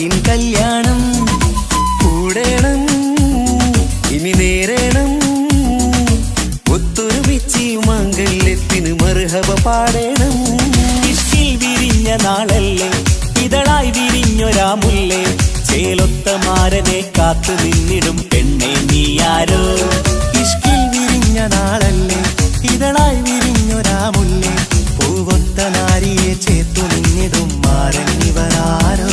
ചങ്കിൻ കല്യാണം കൂടേണം ഇനി നേരേണം ഒത്തൊരുമിച്ച് മാംഗല്യത്തിന് മർഹബ പാടേണം. ഇഷ്കിൽ വിരിഞ്ഞ നാളല്ലേ ഇതളായി വിരിഞ്ഞൊരാ മുല്ലേ ചേലൊത്ത മാരനെ കാത്തു നിന്നിടും പെണ്ണെ നീയാരോ. ഇഷ്കിൽ വിരിഞ്ഞ നാളല്ലേ ഇതളായി വിരിഞ്ഞൊരാ മുല്ലേ പൂവൊത്ത നാരിയെ ചേർത്തു നിന്നിടും മാരൻ ഇവരാരോ.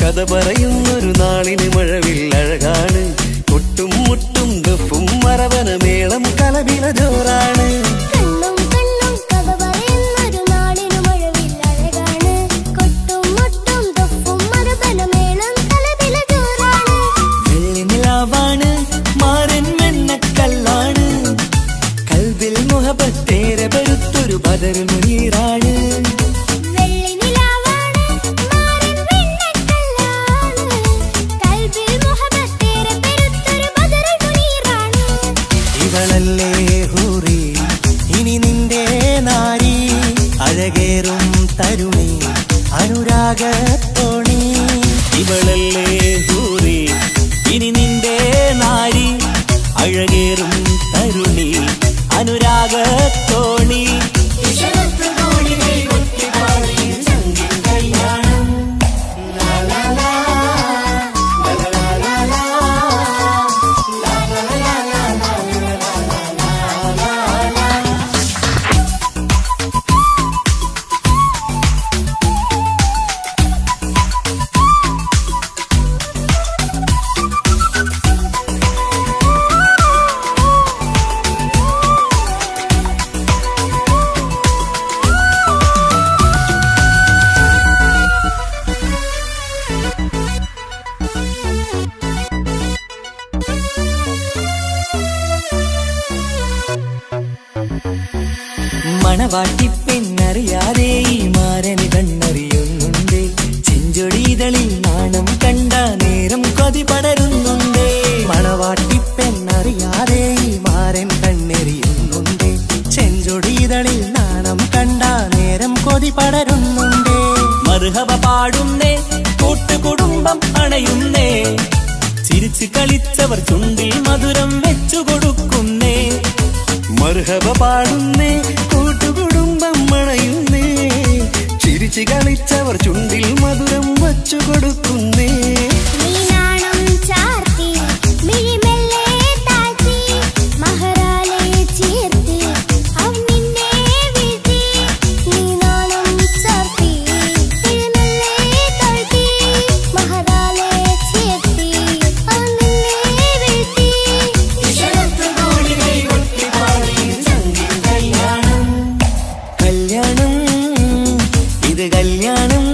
കഥ പറയുന്നൊരു നാളിന് മഴവിൽ അഴകാണ്. കൊട്ടും മുട്ടും ദഫും മറവന മേളം കലപില ജോറാണ്. വെള്ളിനിലാവാണ് മാരൻ വെണ്ണക്കല്ലാണ്. കൽബിൽ മുഹബത്തേരെ പെരുത്തൊരു ബദർ മുനീറാണ്. ഇവളല്ലേ ഹൂറി ഇനി നിന്റെ നാരി അഴകേറും തരുണി അനുരാഗത്തോണി. ഇവളല്ലേ ഹൂറി ഇനി നിന്റെ നാരി അഴകേറും തരുണി അനുരാഗത്തോണി. മണവാട്ടിപ്പെണ്ണറിയാതെ ഈ മാരന് കണ്ണറിയുന്നുണ്ട്. ചെഞ്ചൊടിതളിൽ നാണം കണ്ട നേരം കൊതി പടരുന്നുണ്ട്. മണവാട്ടിപ്പെണ്ണറിയാതെ ഈ മാരൻ കണ്ണെറിയുന്നുണ്ട്. ചെഞ്ചൊടിതളിൽ നാണം കണ്ട നേരം കൊതി പടരുന്നുണ്ട്. മർഹബ പാടുന്നേ കൂട്ടുകുടുംബം അണയുന്നേ. ചിരിച്ചു കളിച്ചവർ ചുണ്ടിൽ മധുരം വെച്ചു കൊടുക്കുന്നേ. മർഹബ പാടുന്നേ കൂട്ടുകുടുംബം അണയുന്നേ. ചിരിച്ചു കളിച്ചവർ ചുണ്ടിൽ മധുരം വച്ചു കൊടുക്കുന്നേ. കല്യാണം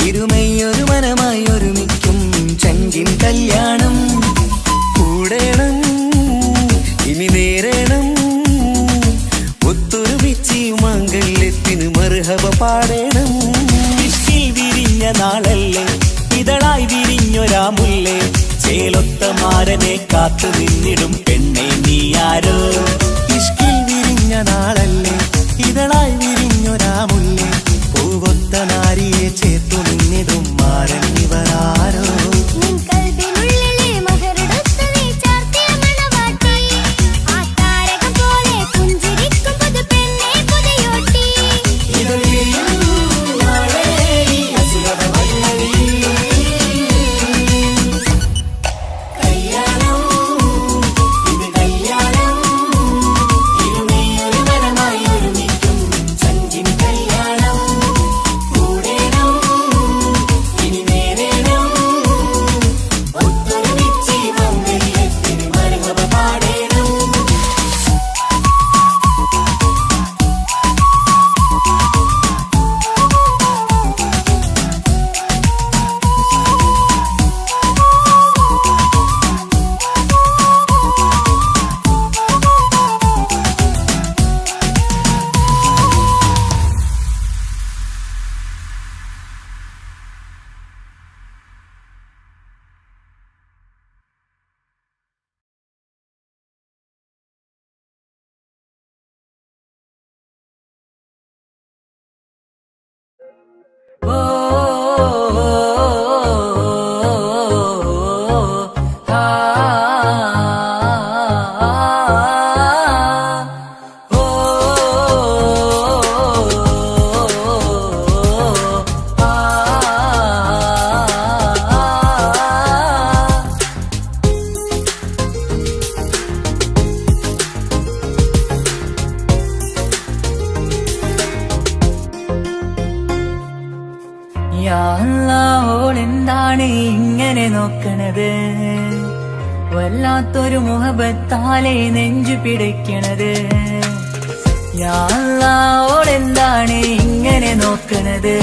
ഇരുമയൊരു മനമായി ഒരുമിക്കും ചങ്കിൻ കല്യാണം കൂടേണം ഇനി നേരേണം ഒത്തൊരുമിച്ച് മാംഗല്യത്തിന് മർഹബ പാടേണം. ഇഷ്കിൽ വിരിഞ്ഞ നാളല്ലേ ഇതളായി വിരിഞ്ഞൊരാ മുല്ലേ ചേലൊത്ത മാരനെ കാത്തു നിന്നിടും പെണ്ണെ നീയാരോ. ഇഷ്കിൽ വിരിഞ്ഞ നാളല്ലേ ഇതളായി വിരിഞ്ഞൊരാ മുല്ലേ പൂവൊത്ത നാരിയെ ചേർത്തു നിന്നിടും മാരൻ ഇവരാരോ. ആ ഓ ആ യാ അല്ലാഹ് ഓളെന്താണ് ഇങ്ങനെ നോക്കണത് വല്ലാത്തൊരു മുഹബത്താലെ നെഞ്ചു പിടിക്കണത് യാ അല്ലാഹ് ഓളെന്താണ് ഇങ്ങനെ നോക്കണത്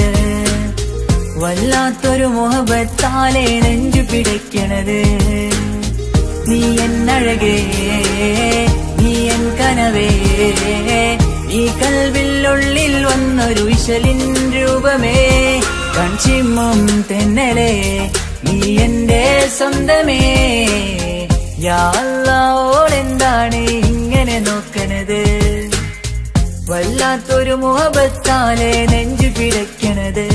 വല്ലാത്തൊരു മുഹബത്താലെ നെഞ്ചു പിടിക്കണത് നീ എന്നഴകേ നീ എൻ കനവേ ഈ കൽവിനുള്ളിൽ വന്നൊരു വിശലിൻ രൂപമേ കൺചിമ്മും തെന്നലേ നീ എന്റെ സ്വന്തമേ യാ അല്ലാഹ് ഓളെന്താണ് ഇങ്ങനെ നോക്കണത് വല്ലാത്തൊരു മുഹബത്താലെ നെഞ്ചു പിടയ്ക്കണത്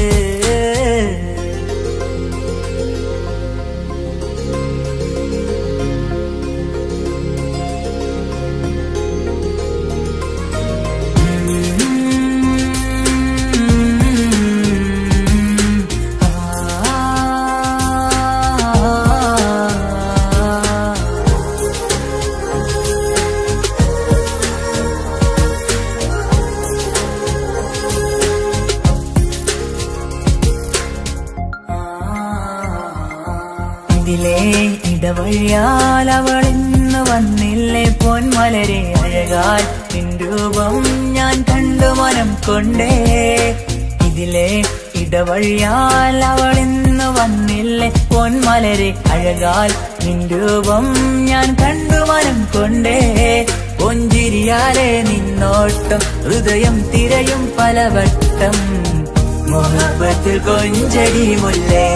ഇതിലേ ഇടവഴിയാൽ അവളിന്ന് വന്നില്ലേ പൊന്മലരെ അഴകാൽ നിൻ രൂപം ഞാൻ കണ്ടു മനം കൊണ്ടേ ഇതിലേ ഇടവഴിയാൽ അവളിന്ന് വന്നില്ലേ പൊന്മലരെ അഴകാൽ നിൻ രൂപം ഞാൻ കണ്ടു മനം കൊണ്ടേ പൊഞ്ചിരിയാലെ നിന്നോട്ടം ഹൃദയം തിരയും പലവട്ടം മുഹബത്തിൽ കൊഞ്ചടി മുല്ലേ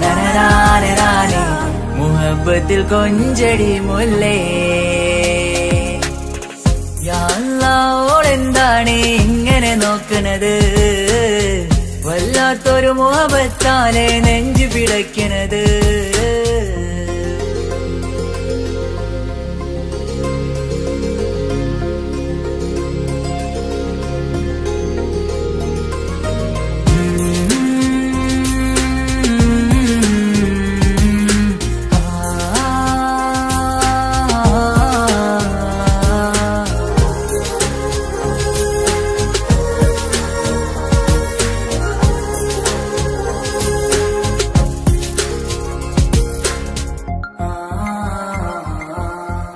നനനാനേ മുഹബത്തിൽ കൊഞ്ചടി മുല്ലേ യാ അല്ലാഹ് ഓളെന്താണ് ഇങ്ങനെ നോക്കണത് വല്ലാത്തൊരു മുഹബത്താലെ നെഞ്ചു പിടയ്ക്കണത്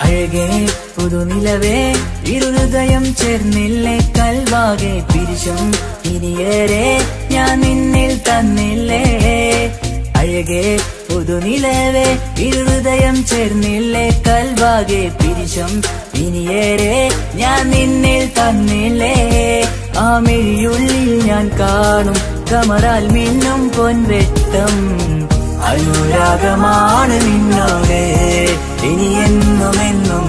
അഴകേ പുതുനിലവേ ഇരുഹൃദയം ചേർന്നില്ലേ കൽവാകെ പിരിശും ഇനിയേറെ ഞാൻ നിന്നിൽ തന്നില്ലേ അഴകേ പുതുനിലവേ ഇരുഹൃദയം ചേർന്നില്ലേ കൽവാകെ പിരിശും ഇനിയേറെ ഞാൻ നിന്നിൽ തന്നില്ലേ ആ മിഴിയുള്ളിൽ ഞാൻ കാണും കമറാൽ മിന്നും പൊൻവെട്ടം അനുരാഗമാണ് നിന്നോടെ ഇനി എന്നുമെന്നും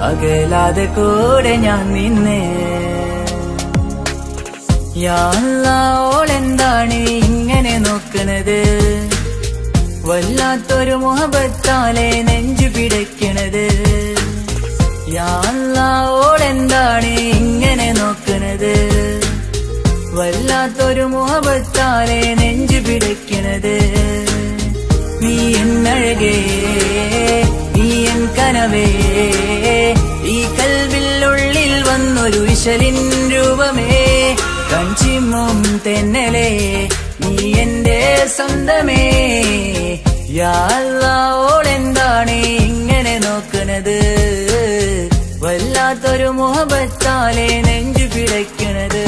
അകലാതെ കൂടെ ഞാൻ നിന്നെ യാ അല്ലാഹ് ഓളെന്താണ് ഇങ്ങനെ നോക്കണത് വല്ലാത്തൊരു മുഹബത്താലെ നെഞ്ചു പിടയ്ക്കണത് യാ അല്ലാഹ് ഓളെന്താണ് ഇങ്ങനെ നോക്കണത് വല്ലാത്തൊരു മുഹബത്താലെ നെഞ്ചു പിടയ്ക്കണത് നീ എന്നഴകേ നീ എൻ കനവേ ഈ കൽവിനുള്ളിൽ വന്നൊരു വിശലിൻ രൂപമേ കൺചിമ്മും തെന്നലേ നീ എന്റെ സ്വന്തമേ യാ അല്ലാഹ് ഓളെന്താണ് ഇങ്ങനെ നോക്കണത് വല്ലാത്തൊരു മുഹബത്താലെ നെഞ്ചു പിടയ്ക്കണത്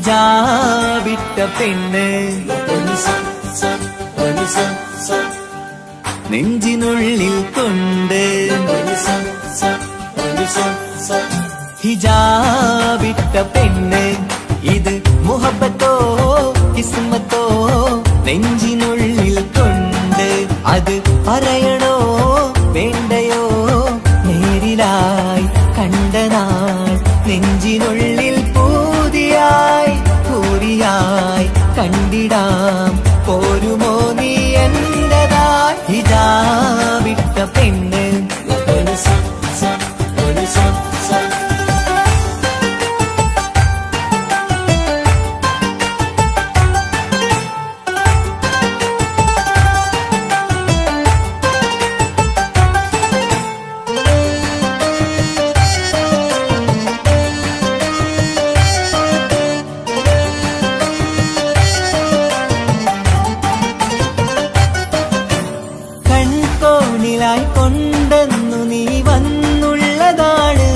ഹിജാബിട്ട പെണ്ണ് നെഞ്ചിനുള്ളിൽ കൊണ്ട് ഹിജാബിട്ട പെണ്ണ് ഇത് മുഹബത്തോ കിസ്മത്തോ നെഞ്ചിനുള്ളിൽ കൊണ്ട് അത് പറയണോ വേണ്ടയോ നേരിലായി കണ്ട നാൾ നെഞ്ചിനുള്ളിൽ പൂതിയായി പൂരിയായി കണ്ടിടാം പോരുമോ നീ എന്റതായി ഹിജാബിട്ട പെണ്ണ് കൺകോണിലായി കൊണ്ടെന്നു നീ വന്നുള്ളതാണ്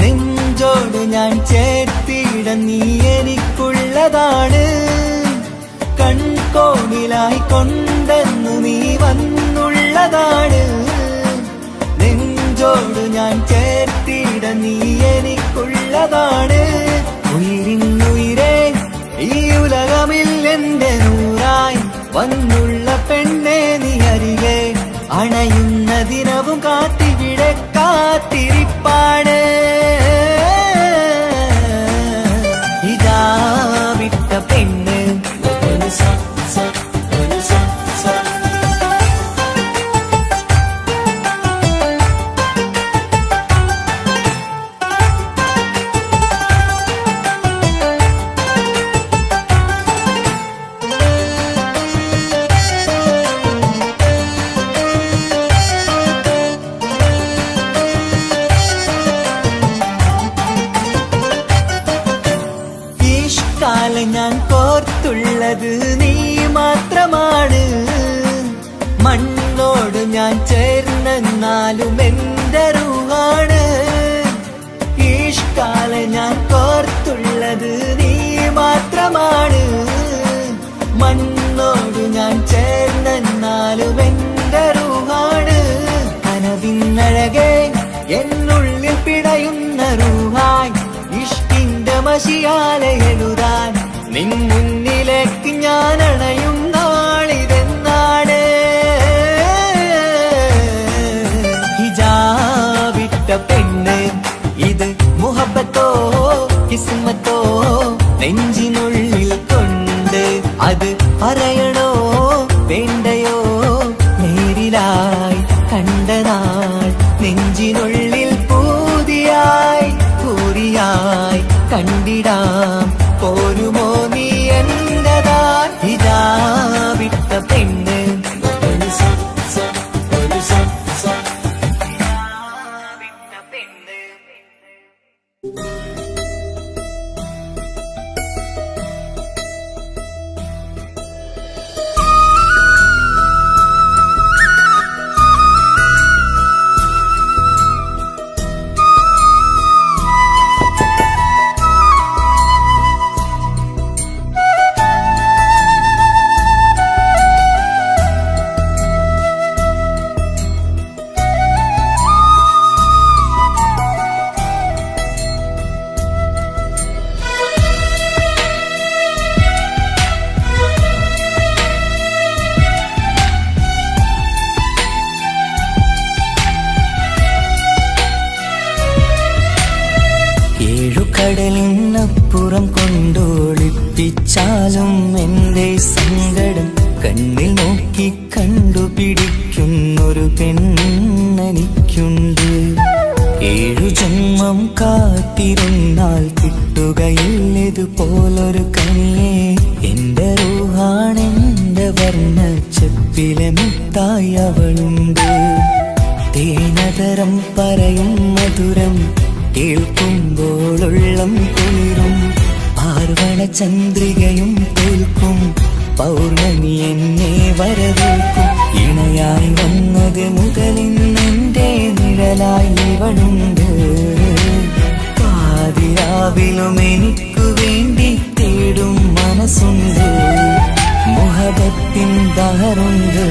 നെഞ്ചോട് ഞാൻ ചേർത്തിട നീ എനിക്കുള്ളതാണ് കൺകോണിലായി കൊണ്ടെന്നു നീ വന്നുള്ളതാണ് നെഞ്ചോട് ഞാൻ ചേർത്തിട നീ എനിക്കുള്ളതാണ് ഉയിരിന്നുയിരേ ഈ ഉലകമിൽ എന്റെ നൂറായി വന്നുള്ള പെണ്ണെ നീ അരികെ അണയുന്ന ദിനവും കാത്തിവിടെ കാത്തിരിപ്പാണ് ഹിജാബിട്ട പെണ്ണ് കാലം ഞാൻ കോർത്തുള്ളത് നീ മാത്രമാണ് മണ്ണോട് ഞാൻ ചേർന്നെന്നാലും എന്റെ റൂഹാണ് ഈഷ്കാലം ഞാൻ കോർത്തുള്ളത് നീ മാത്രമാണ് മണ്ണോട് ഞാൻ ചേർന്നെന്നാലും എന്റെ റൂഹാണ് കനവിന്നഴകെ എന്നുള്ളിൽ പിടയുന്ന റൂഹായി ഇഷ്കിന്റെ മഷിയാലെ എഴുതാൻ നിൻ മുന്നിലേക്ക് ഞാൻ അണയും നാളിതെന്നാണ് ഹിജാബിട്ട പെണ്ണ് ഇത് മുഹബത്തോ കിസ്മത്തോ നെഞ്ചിനുള്ളിൽ കൊണ്ട് അത് പറയണോ വേണ്ടയോ നേരിലായി കണ്ട നാൾ നെഞ്ചിനുള്ളിൽ പൂതിയായി പൂരിയായി കണ്ടിടാം പോരുമോ നീ എന്റതായി ഹിജാബിട്ട പെണ്ണ് കടലിനപ്പുറം കൊണ്ടോളിപ്പിച്ചാലും എന്റെ സങ്കടം കണ്ണിൽ നോക്കി കണ്ടുപിടിക്കുന്നൊരു പെണ്ണെനിക്കുണ്ട് 7 ജന്മം കാത്തിരുന്നാൽ കിട്ടുകയില്ലതുപോലൊരു കനിയെ എന്റെ റൂഹാണെന്റെ വർണ്ണ ചെപ്പിലെ മുത്തായി അവളുണ്ട്. തേനതരം പറയും മധുരം കേൾക്കുമ്പോളുള്ളം കുളിരും. പാർവണ ചന്ദ്രികയും തോൽക്കും പൗർണമി എന്നെ വരവേൽക്കും. ഇണയായി വന്നത് മുതലിന്നെന്റെ നിഴലായി ഇവളുണ്ട്. പാതിരാവിലും എനിക്കു വേണ്ടി തേടും മനസ്സുണ്ട്. മുഹബത്തിൻ ദഹറുണ്ട്.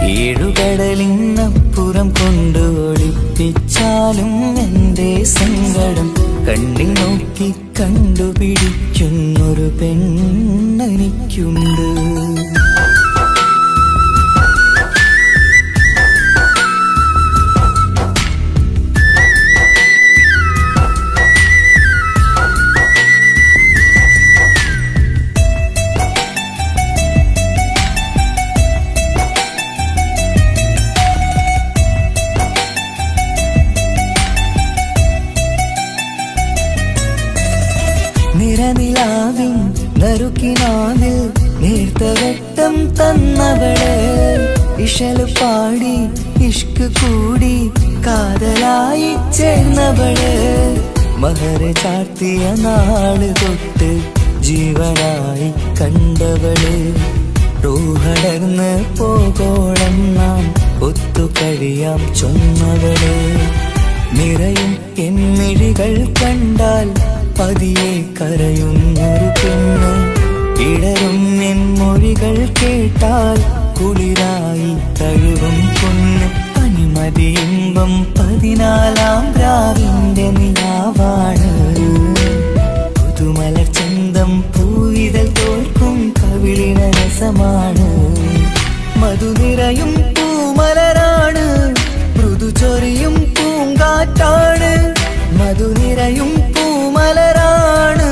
ഏഴുകടലിനപ്പുറം കൊണ്ട് ഒളിപ്പിച്ചാലും എന്റെ സങ്കടം കണ്ണിൽ നോക്കി കണ്ടുപിടിക്കുന്നൊരു പെണ്ണെനിക്കുണ്ട്. നിറനിലാവിൻ നറുക്കിനാവിൽ നേർത്തവട്ടം തന്നവള്. ഇഷല് പാടി ഇഷ്ക് കൂടി കാതലായി ചേർന്നവള്. മഹർ ചാർത്തിയ നാള് തൊട്ട് ജീവനായി കണ്ടവള്. റൂഹടർന്ന് പോകോളം നാം ഒത്തുകഴിയാം ചൊന്നവള്. നിറയും എന്നിഴികൾ കണ്ടാൽ പതിയെ കരയുന്നൊരു പെണ്ണ്. ഇടരും എൻ മൊഴികൾ കേട്ടാൽ കുളിരായി തഴുകും പൊന്ന്. പനിമതിയിമ്പം 14-ാം രാവിന്റെ നിലാവാണ്. പുതുമലർ ചന്തം പൂവിതൽ തോൽക്കും കവിളിന രസമാണ്. മധുനിറയും പൂമലരാണ്. മൃദു ചൊരിയും പൂങ്കാറ്റാണ്. മധുനിറയും പൂമലരാണ്.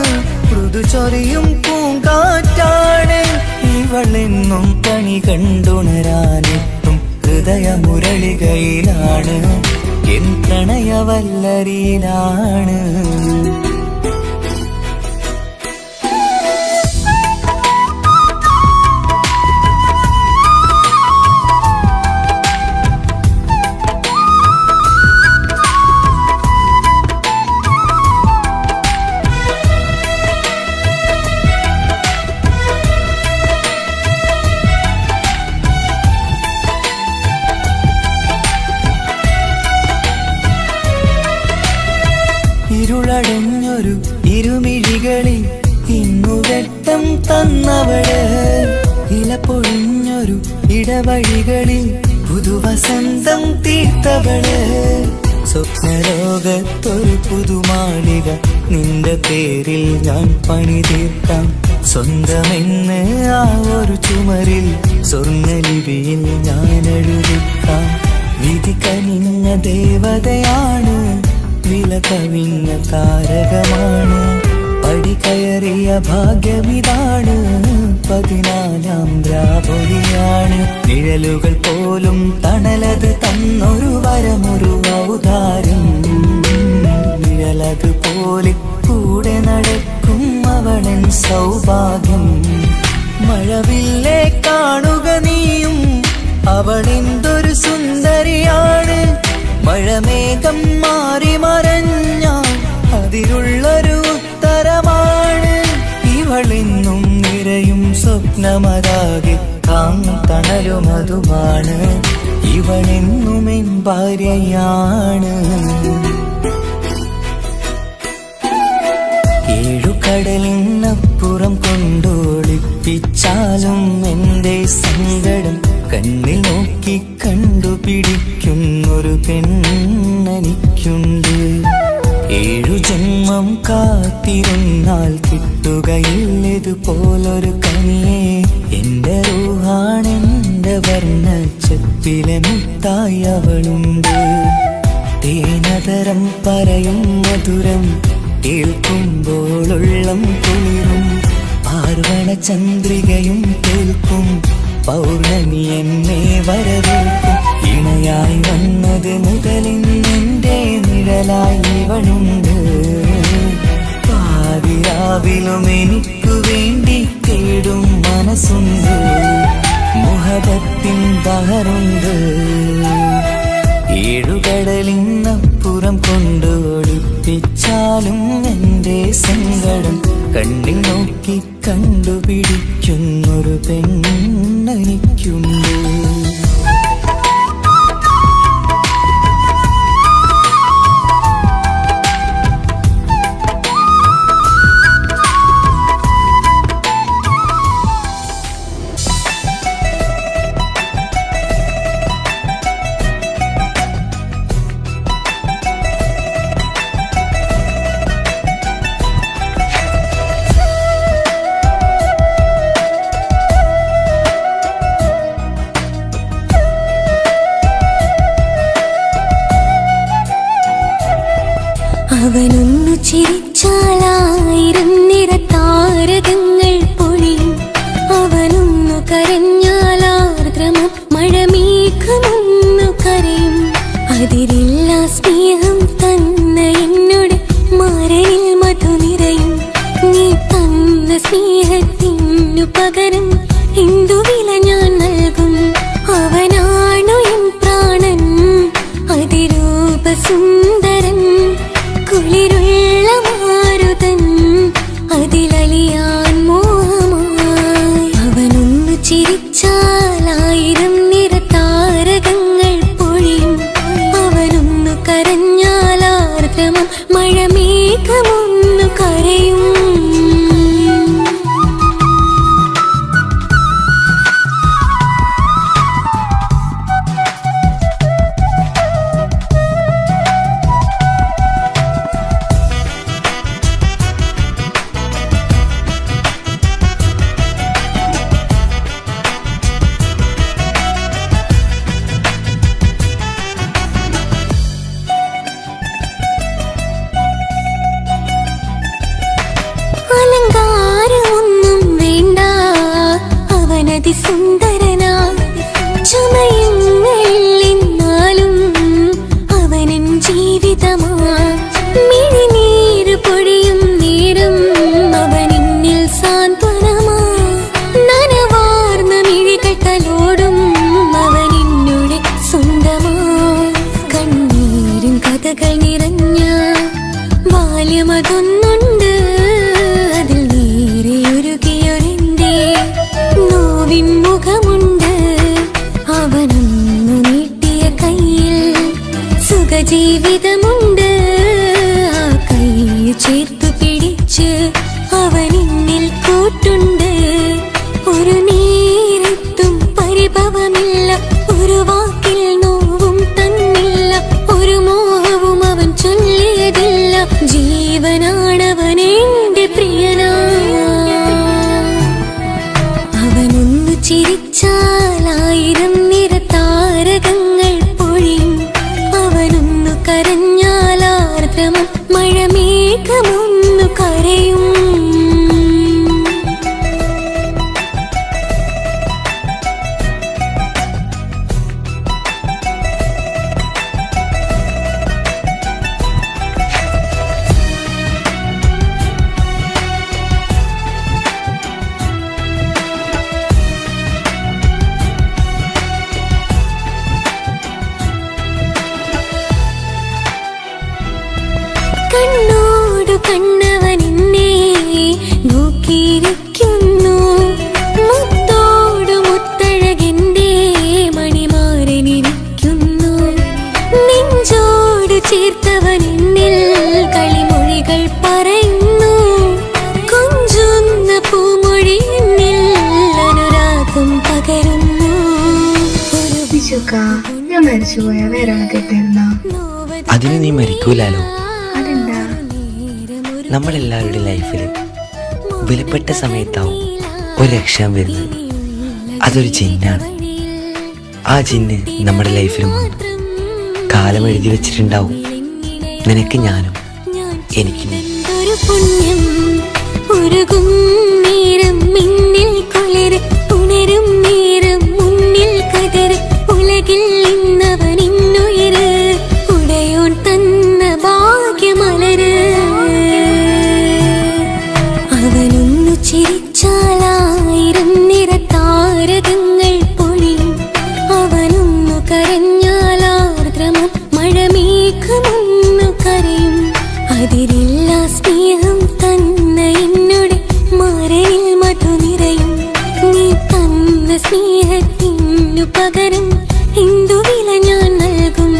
മൃദു ചൊരിയും പൂങ്കാറ്റാണ്. ഇവളെന്നും കണി കണ്ടുണരാനെത്തും ഹൃദയമുരളികയിലാണ്. എൻ പ്രണയവല്ലരിയിലാണ്. ഇരുളടഞ്ഞൊരു ഇരുമിഴികളിൽ ഇന്നു വെട്ടം തന്നവള്. ഇല പൊഴിഞ്ഞൊരു ഇടവഴികളിൽ പുതുവസന്തം തീർത്തവള്. സ്വപ്നലോകത്തൊരു പുതുമാളിക നിന്റെ പേരിൽ ഞാൻ പണി തീർക്കാം. സ്വന്തമെന്ന് ആ ഒരു ചുമരിൽ സ്വർണ്ണലിപിയിൽ ഞാൻ എഴുതിക്കാം. വിധി കനിഞ്ഞ ദേവതയാണ്. വില കവിഞ്ഞ താരകമാണ്. പടി കയറിയ ഭാഗ്യമിതാണ്. 14-ാം രാപൊലിയാണ്. നിഴലുകൾ പോലും തണലത് തന്നൊരു വരമൊരു ഔദാര്യം. നിഴലത് പോലെ കൂടെ നടക്കും അവളൻ സൗഭാഗ്യം. മഴവില്ലേ കാണുക നീയും അവളെന്തൊരു സുന്ദരിയാണ്. മഴമേഘം മാറി മറഞ്ഞാൽ അതിലുള്ളൊരു ഉത്തരമാണ്. ഇവളെന്നും നിറയും സ്വപ്നമതാകെ താങ്ങും തണലുമതുമാണ്. ഇവളെന്നും എൻ ഭാര്യയാണ്. ഏഴുകടലിനപ്പുറം കൊണ്ടോളിപ്പിച്ചാലും എന്റെ സങ്കടം കണ്ണിൽ നോക്കി കണ്ടുപിടിക്കുന്നൊരു പെണ്ണെനിക്കുണ്ട്. 7 ജന്മം കാത്തിരുന്നാൽ കിട്ടുകയില്ലതുപോലൊരു കനിയെ. എന്റെ റൂഹാണെന്റെ വർണ്ണച്ചെപ്പിലെ മുത്തായി അവളുണ്ട്. തേനതരം പറയും മധുരം കേൾക്കുമ്പോളുള്ളം കുളിരും. പാർവണ ചന്ദ്രികയും കേൾക്കും പൗർണമി എന്നെ വരവേൽക്കും. ഇണയായി വന്നത് മുതലിന്നെന്റെ നിഴലായി ഇവളുണ്ട്. പാതിരാവിലും എനിക്കു വേണ്ടി തേടും മനസ്സുണ്ട്. ബഹാറുണ്ട്. ഏഴുകടലിനപ്പുറം കൊണ്ടോടിപ്പിച്ചാലും എൻ്റെ സങ്കടം കണ്ണിൽ നോക്കി കണ്ടുപിടിക്കുന്നൊരു പെണ്ണെനിക്കുണ്ട്. അവനൊന്നു ചിരിച്ചാലായിരം നിറതാരകങ്ങൾ പൊഴിയും. അവനൊന്നു കരഞ്ഞാലാർദ്രമം മഴമേഘമൊന്നു കരയും. അതിരില്ല സ്നേഹം തന്ന എന്നോട് മരണിൽ മധുനിറയും. നീ തന്ന സ്നേഹത്തിനു പകരം എന്തു വില ഞാൻ നൽകും. അവനാണു എൻ പ്രാണൻ അതിരൂപസുന്ദരൻ കുളിരുള്ള മാരുതൻ അതിലലിയാൻ മോഹമായി. അവനൊന്നു ചിരിച്ചാലായിരം നിറതാരകങ്ങൾ പൊഴിയും. അവനൊന്നു കരഞ്ഞാലാർദ്രമം മഴമേഘമൊന്നു കരയും. അലങ്കാരമൊന്നും വേണ്ട അവനതിസുന്ദരനാ. ചുമയുന്നാലും അവനൻ ജീവിതമാ. മിഴിനീര് പൊഴിയും നേരം അവനിന്നിൽ സാന്ത്വനമാ. നനവാർന്ന മിഴികൾ തലോടും അവനിന്നുടെ സ്വന്തമാ. കണ്ണീരും കഥകൾ നിറഞ്ഞ ബാല്യമതൊന്നുണ്ട്. അതിൽ നീരെയൊരുകിയൊരെന്റെ നോവിൻ മുഖമുണ്ട്. അവനൊന്നു നീട്ടിയ കയ്യിൽ സുഖജീവിതമുണ്ട്. ആ കൈ ചേർത്തു പിടിച്ച് അവനിന്നിൽ കൂട്ടുണ്ട്. ഒരു നേരത്തും പരിഭവമില്ല. ഒരു വാക്കിൽ നോവും തന്നില്ല. ഒരു മോഹവും അവൻ ചൊല്ലിയതില്ല. ജീവനാണവനെന്റെ പ്രിയനാ. അവനൊന്നു ചിരിച്ചാലായിരം നിറതാരകങ്ങൾ പൊഴിയും. അവനൊന്നു കരഞ്ഞാലാർദ്രമം മഴമേഘമൊന്നു കരയും. കണ്ണോടു കണ്ണവനെന്നെ നോക്കിയിരിക്കുന്നു. മുത്തോടു മുത്തഴകെന്റെ മണിമാരനിരിക്കുന്നു. നെഞ്ചോട് ചേർത്തവനെന്നിൽ കളിമൊഴികൾ പറയുന്നു. കൊഞ്ചുന്ന പൂമൊഴി എന്നിൽ അനുരാഗം പകരുന്നു. ഞാൻ മരിച്ചുപോയ വേറെ കേട്ടിരുന്ന അതിന് നീ മരിക്കൂലാലോ. അതെന്താ? നമ്മളെല്ലാവരുടെ ലൈഫിൽ വിലപ്പെട്ട സമയത്താവും ഒരു രക്ഷാൻ വരുന്നത്. അതൊരു ജിന്നാണ്. ആ ജിന്ന് നമ്മുടെ ലൈഫിലും വന്നു കാലം എഴുതി വെച്ചിട്ടുണ്ടാവും. നിനക്ക് ഞാനും എനിക്ക് നീ. പുണ്യം ഉരുകും നേരം മിന്നിൽ കുളിര് ഉണരും നേരം മുന്നിൽ കതിര്. ഉലകിൽ ഇന്നവൻ ഇന്നുയര് ഉടയോൻ തന്ന ഭാഗ്യമലര്. അവനൊന്നു ചിരിച്ചാലായിരം നിറതാരകങ്ങൾ പൊഴിയും. സ്നേഹത്തിനു പകരം എന്തു വില ഞാൻ നൽകും?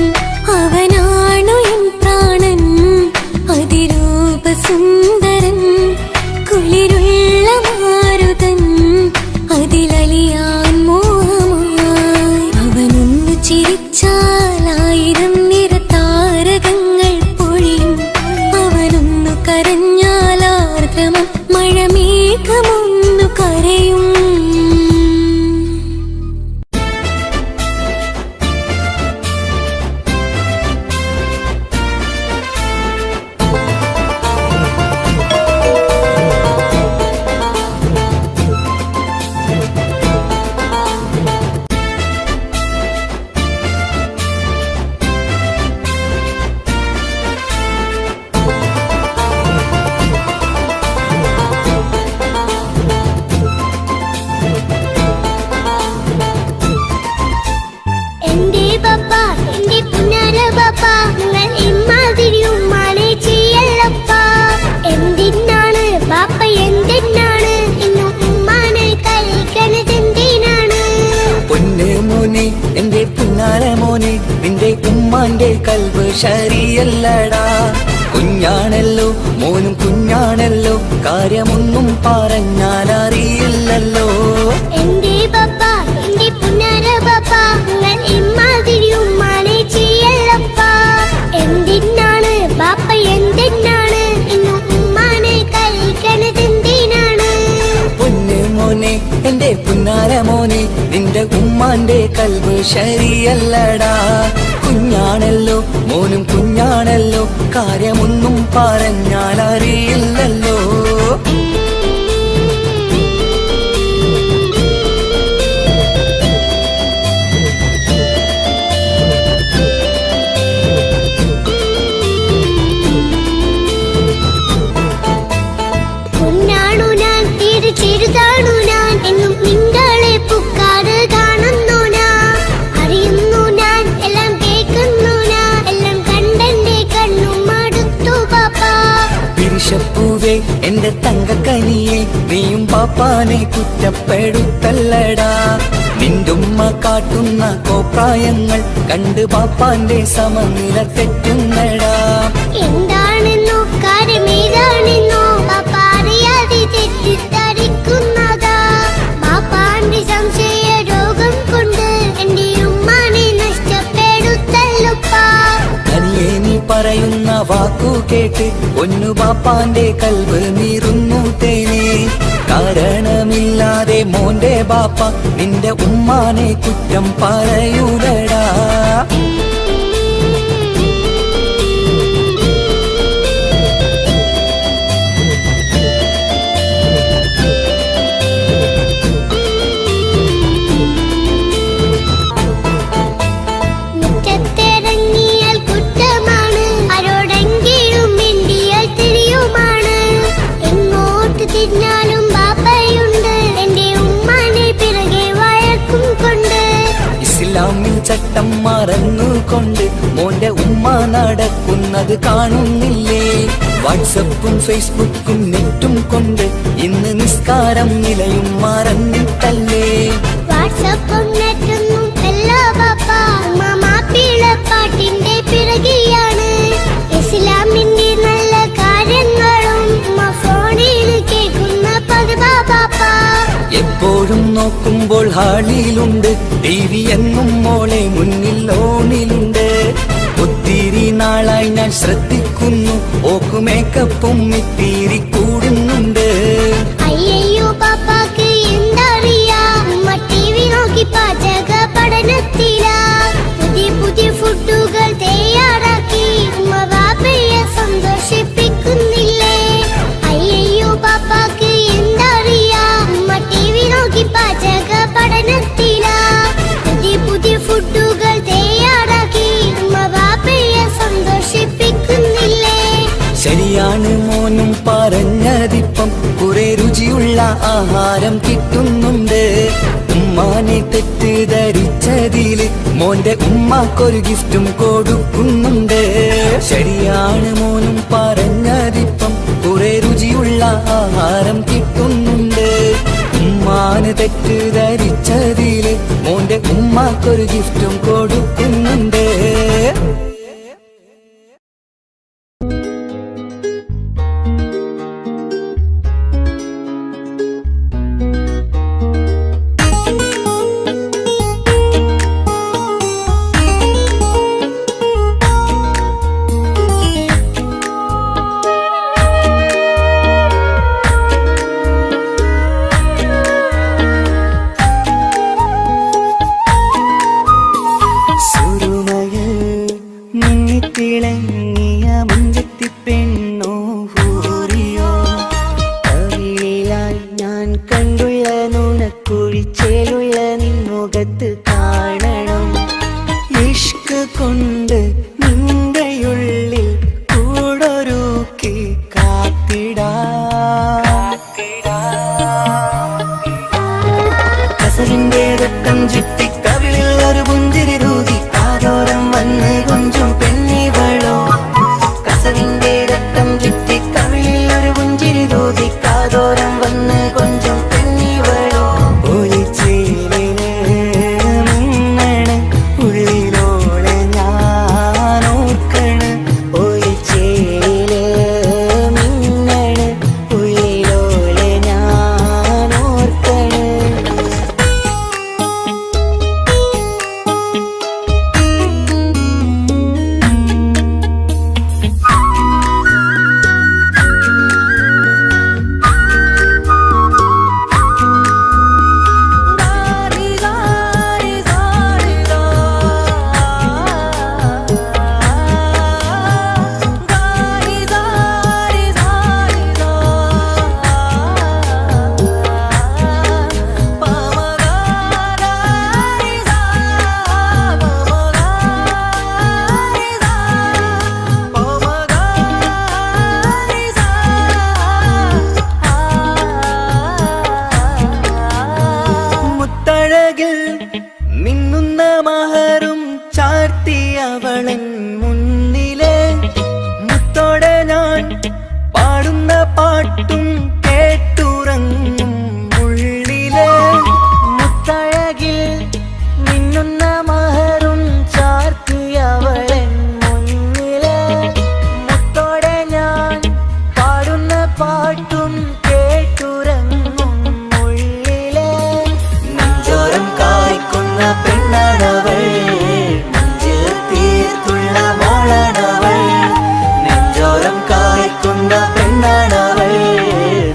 അവനാണു എൻ പ്രാണൻ, അതിരൂപസുന്ദരൻ, കുളിരുള്ള മാരുതൻ, അതിലലിയാൻ മോഹമായി. അവനൊന്നു ചിരിച്ചാൽ 1000 നിറതാരകങ്ങൾ പൊഴിയും. അവനൊന്നു കരഞ്ഞാൽ ആർദ്രമം മഴമേഘമൊന്നു കരയും. എന്റെ പപ്പ, എന്റെ പുന്നാര പപ്പ, നിങ്ങൾ ഇമ്മാതിരി ഉമ്മാനെ ചെയ്യല്ലപ്പ. എന്തിനാണ് പാപ്പ, എന്തിനാണ് ഇന്നും ഉമ്മാനെ കളിക്കണതെന്തിനാണ്? പൊന്നു മോനെ എന്റെ പുന്നാര മോനെ, നിന്റെ ഉമ്മാന്റെ കൽബ് ശരിയല്ലടാ. കുഞ്ഞാണല്ലോ മോനും കുഞ്ഞാണല്ലോ, കാര്യമൊന്നും പറഞ്ഞാൽ അറിയില്ലല്ലോ. എന്റെ പപ്പ, എന്റെ പുന്നാര പപ്പ, നിങ്ങൾ ഇമ്മാതിരി ഉമ്മാനെ ചെയ്യല്ലപ്പ. എന്തിനാണ് പാപ്പ, എന്തിനാണ് ഇന്നും ഉമ്മാനെ കളിക്കണതെന്തിനാണ്? പൊന്നു മോനെ എന്റെ പുന്നാര മോനെ, നിന്റെ ഉമ്മാന്റെ കൽബ് ശരിയല്ലടാ. കുഞ്ഞാണല്ലോ മോനും കുഞ്ഞാണല്ലോ, കാര്യമൊന്നും പറഞ്ഞാൽ അറിയില്ലല്ലോ. പൊന്നാണു ഞാൻ, ചെറുതാണു ഞാൻ, എന്നും നിങ്ങളെ പുക്കാറ് കാണുന്നു ഞാൻ. അറിയുന്നു ഞാൻ, എല്ലാം കേൾക്കുന്നു ഞാൻ, എല്ലാം കണ്ടെന്റെ കണ്ണും മടുത്തു പാപ്പ. പിരിശപ്പൂവേ എന്റെ തങ്കക്കനിയെ, നീയും പാപ്പാനെ കുറ്റപ്പെടുത്തല്ലടാ. നിന്റുമ്മ കാട്ടുന്ന കോപ്രായങ്ങൾ കണ്ട് പാപ്പാന്റെ സമനില തെറ്റുന്നടാ. എന്താണെന്നോ കാര്യമേതാണെന്നോ പാപ്പ അറിയാതെ തെറ്റിദ്ധരിക്കുന്നതാ. പാപ്പാന്റെ സംശയ രോഗം കൊണ്ട് എന്റെ ഉമ്മാനെ നഷ്ടപ്പെടുത്തല്ലുപ്പാ. കനിയെ നീ പറയുന്ന വാക്കു കേട്ട് ഒന്നു പാപ്പാന്റെ കൽവ് നീറുന്നു തേനെ. കാരണമില്ലാതെ മോന്റെ ബാപ്പ നിന്റെ ഉമ്മാനെ കുറ്റം പറയൂലടാ. മുറ്റത്തിറങ്ങിയാൽ കുറ്റമാണ്, ആരോടെങ്കിലും മിണ്ടിയാൽ തിരിയുമാണ്. എങ്ങോട്ട് തിരിഞ്ഞാലും ബാപ്പയുണ്ട്, എന്റെ ഉമ്മാനെ പിറകെ വഴക്കും കൊണ്ട്. ഇസ്ലാമിൽ ചട്ടം മറന്നുകൊണ്ട് മോന്റെ ഉമ്മ നടക്കുന്നത് കാണുന്നില്ലേ? വാട്സപ്പും ഫേസ്ബുക്കും നെറ്റും കൊണ്ട് ഇന്ന് നിസ്കാരം നിലയും മറന്നിട്ടല്ലേ? വാട്സപ്പും നെറ്റൊന്നും അല്ല ബാപ്പ, മാപ്പിളപ്പാട്ടിന്റെ പിറകെയാണ്. ഇസ്ലാമിന്റെ നല്ല കാര്യങ്ങളും ഫോണിൽ കേൾക്കുന്ന പതിവാ ബാപ്പ. എപ്പോഴും നോക്കുമ്പോൾ ഹാളിയിലുണ്ട്, TV എന്നും മോളെ മുന്നിൽ ഓണിലുണ്ട്. ഒത്തിരി നാളായി ഞാൻ ശ്രദ്ധിക്കുന്നു, ഓക്കു മേക്കപ്പും ഇത്തിരി കൂടുന്നുണ്ട്. അയ്യോ പാപ്പാക്ക് എന്തറിയാ, ഉമ്മ TV നോക്കി പാചക പഠനത്തിലാ. പുതിയ പുതിയ ഫുഡുകൾ തയ്യാറാക്കി ഉമ്മ ബാപ്പയെ സന്തോഷിപ്പിക്കുന്നില്ലേ? അയ്യോ പാപ്പാക്ക് എന്തറിയാ, ഉമ്മ TV നോക്കി പാചക പഠനത്തിലാ. പുതിയ പുതിയ ഫുഡുകൾ തയ്യാറാക്കി ഉമ്മ ബാപ്പയെ സന്തോഷിപ്പിക്കുന്നില്ലേ? ശരിയാണ് മോനും പറഞ്ഞതിപ്പം, കുറെ രുചിയുള്ള ആഹാരം കിട്ടുന്നുണ്ട്. ഉമ്മാനെ തെറ്റിദ്ധരിച്ചതില് മോന്റെ ഉമ്മാക്കൊരു ഗിഫ്റ്റും കൊടുക്കുന്നുണ്ട്. ശരിയാണ് മോനും പറഞ്ഞതിപ്പം, കുറെ രുചിയുള്ള ആഹാരം കിട്ടുന്നുണ്ട്. ഉമ്മാന് തെറ്റിദ്ധരിച്ചതിൽ ഉമ്മാക്കൊരു ഗിഫ്റ്റും കൊടുക്കുന്നുണ്ട്. തിളങ്ങിയ മുഞ്ചത്തി പെണ്ണോ ഹൂറിയോ കവിളിലായി ഞാൻ കണ്ടുള്ള നുണക്കുഴിച്ചേലുള്ള നിൻമുഖത്ത് കാണണം. ഇഷ്ക് കൊണ്ട് നിന്റെയുള്ളിൽ കൂടൊരുക്കി കസലിന്റെ രക്തം ചുറ്റി കവിളിൽ ഒരു പുഞ്ചിരി രൂപി കാതോരം വന്ന് കൊഞ്ചും പെണ്ണിവളോ. കസവിന്റെ രക്തം ചുറ്റി കവിളിൽ ഒരു പുഞ്ചിരി രൂപി കാതോരം വന്ന് കൊഞ്ചും പെണ്ണിവളോ. ഒലിച്ചേലിന് മിന്നണ് ഉള്ളിലോളെ ഞാൻ ഓർക്കണ്. ഒലിച്ചേലില് മിന്നണ് ഉള്ളിലോളെ ഞാൻ ഓർക്കണ്. മിന്നുന്ന മഹറും ചാർത്തിയവളൻ മുന്നിലെ മുത്തോടെ ഞാൻ പാടുന്ന പാട്ടും കേട്ടുറങ്ങും ഉള്ളിലെ. മുത്തഴകിൽ മിന്നുന്ന മഹറും ചാർത്തിയവളൻ മുന്നിലെ മുത്തോടെ ഞാൻ പാടുന്ന പാട്ടും കേട്ടുറങ്ങും ഉള്ളിലെ. നെഞ്ചോരം കായ്ക്കുന്ന പെണ്ണാണവൾ, നെഞ്ചിൽ തീർത്തുള്ള മോളാണവൾ. നെഞ്ചോരം കായ്ക്കുന്ന പെണ്ണാണവൾ,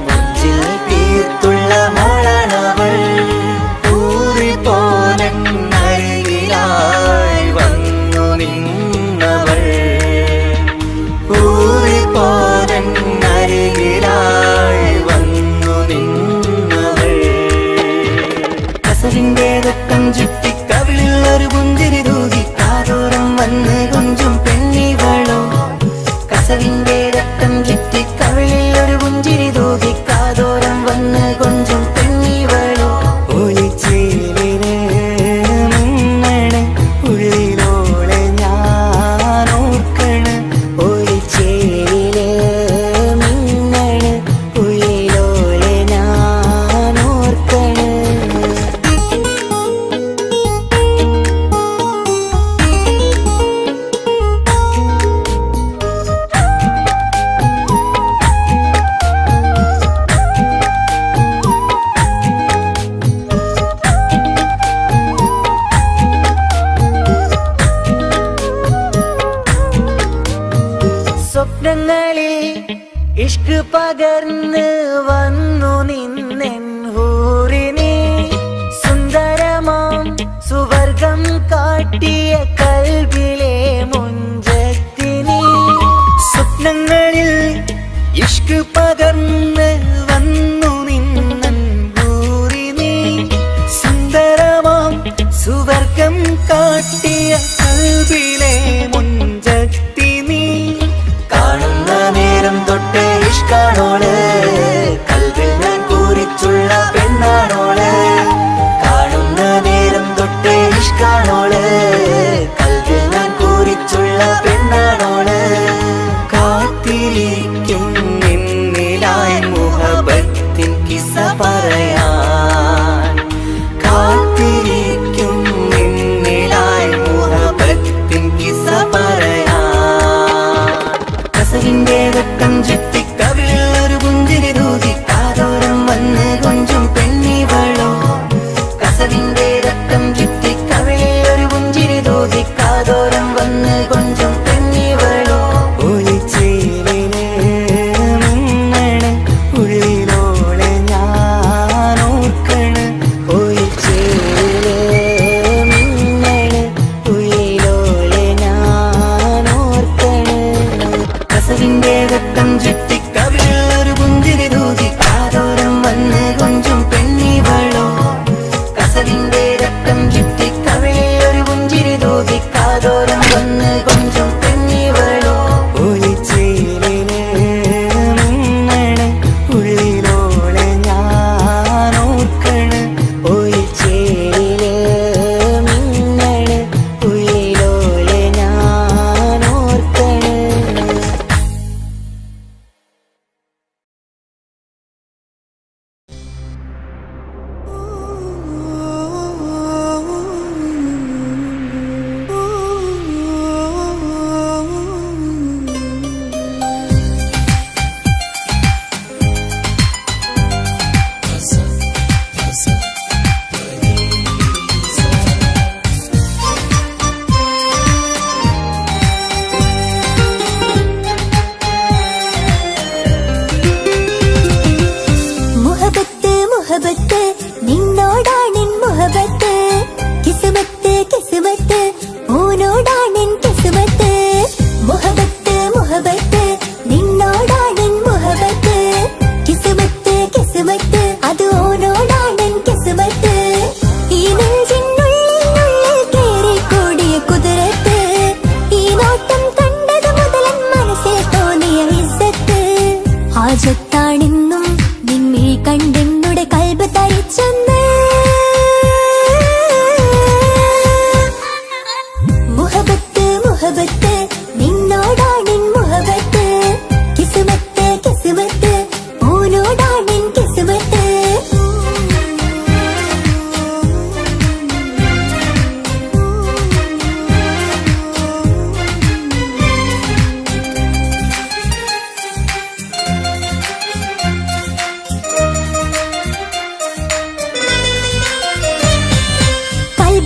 നെഞ്ചിൽ തീർത്തുള്ള മോളാണവൾ. ഊറിപ്പോലൻ അരികിലായി വന്നു നിന്നവൾ, ഊറിപ്പോലൻ അരികിലായി വന്നു നിന്നവൾ. കസലിന്റെ രക്തം ചുറ്റി കവിളിൽ ഒരു പുഞ്ചിരി തൂകി കാതോരം വന്ന് കൊഞ്ചും പെണ്ണിവളോ. കസലിന്റെ രക്തം ചുറ്റി കവിളിൽ ഒരു പുഞ്ചിരി തൂകി കാതോരം വന്ന് കൊഞ്ചും പെണ്ണിവളോ. ഒലിച്ചേലിന് മിന്നണ് ഉള്ളിലോളെ ഞാൻ ഓർക്കണ്. ഒലിച്ചേലില് മിന്നണ് ഉള്ളിലോളെ ഞാൻ ഓർക്കണ്. സ്വപ്നങ്ങളിൽ ഇഷ്ക് പകർന്ന് വന്നു നിന്നെൻ ഹൂറിനെ. സുന്ദരമാം സുവർഗം കാട്ടിയ കൽബിലെ മുഞ്ചത്തിനെ. സ്വപ്നങ്ങളിൽ ഇഷ്ക് പകർന്ന് വന്നു നിന്നെൻ ഹൂറിനെ. സുന്ദരമാം സുവർഗം കാട്ടിയ കൽബിലെ മുഞ്ചത്തിനെ. കാണുന്ന നേരം തൊട്ട് ഇഷ്കാണോള്, കൽവിൽ ഞാൻ കൂറിച്ചുള്ള പെണ്ണാണോള്. കാണുന്ന നേരം തൊട്ട് ഇഷ്കാണോള്, കൽവിൽ ഞാൻ കൂറിച്ചുള്ള പെണ്ണാണോള്. കാത്തിരിക്കും നിന്നിലായി മുഹബത്തിൻ കിസ്സ പറയാൻ. കാത്തിരിക്കും നിന്നിലായി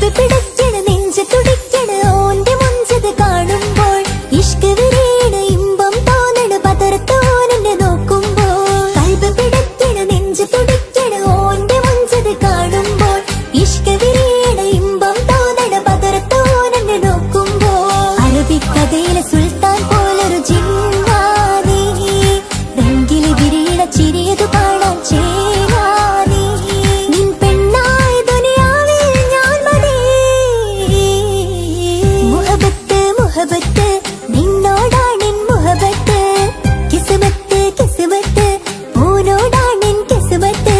കൽബ് പിടയ്ക്കണ നെഞ്ച് തുടിക്കണ ഓന്റെ മുഞ്ചത് കാണുമ്പോൾ ഇഷ്ക് വിരീണ ഇമ്പം തോന്നണ പതർത്തോനെ നോക്കുമ്പോൾ കൽബ് പിടയ്ക്കണ നെഞ്ച് തുടിക്കണ ഓന്റെ മുഞ്ചത് കാണുമ്പോൾ ഇഷ്ക് വിരീണ ഇമ്പം തോന്നണ പതർത്തോനെ നോക്കുമ്പോൾ അറബിക്കഥയിലെ സുൽത്താൻ പോലൊരു ജിന്നാനീ രംഗില് വിരീണ ചിരിയതു കാണാൻ ചേരാനീ നിൻ പെണ്ണായ ദുനിയാവിൽ ഞാൻ മതി മുഹബത്ത് മുഹബത്ത് നിന്നോടാണെൻ മുഹബത്ത് കിസ്മത്ത് കിസ്മത്ത് ഓനോടാണെൻ കിസ്മത്ത്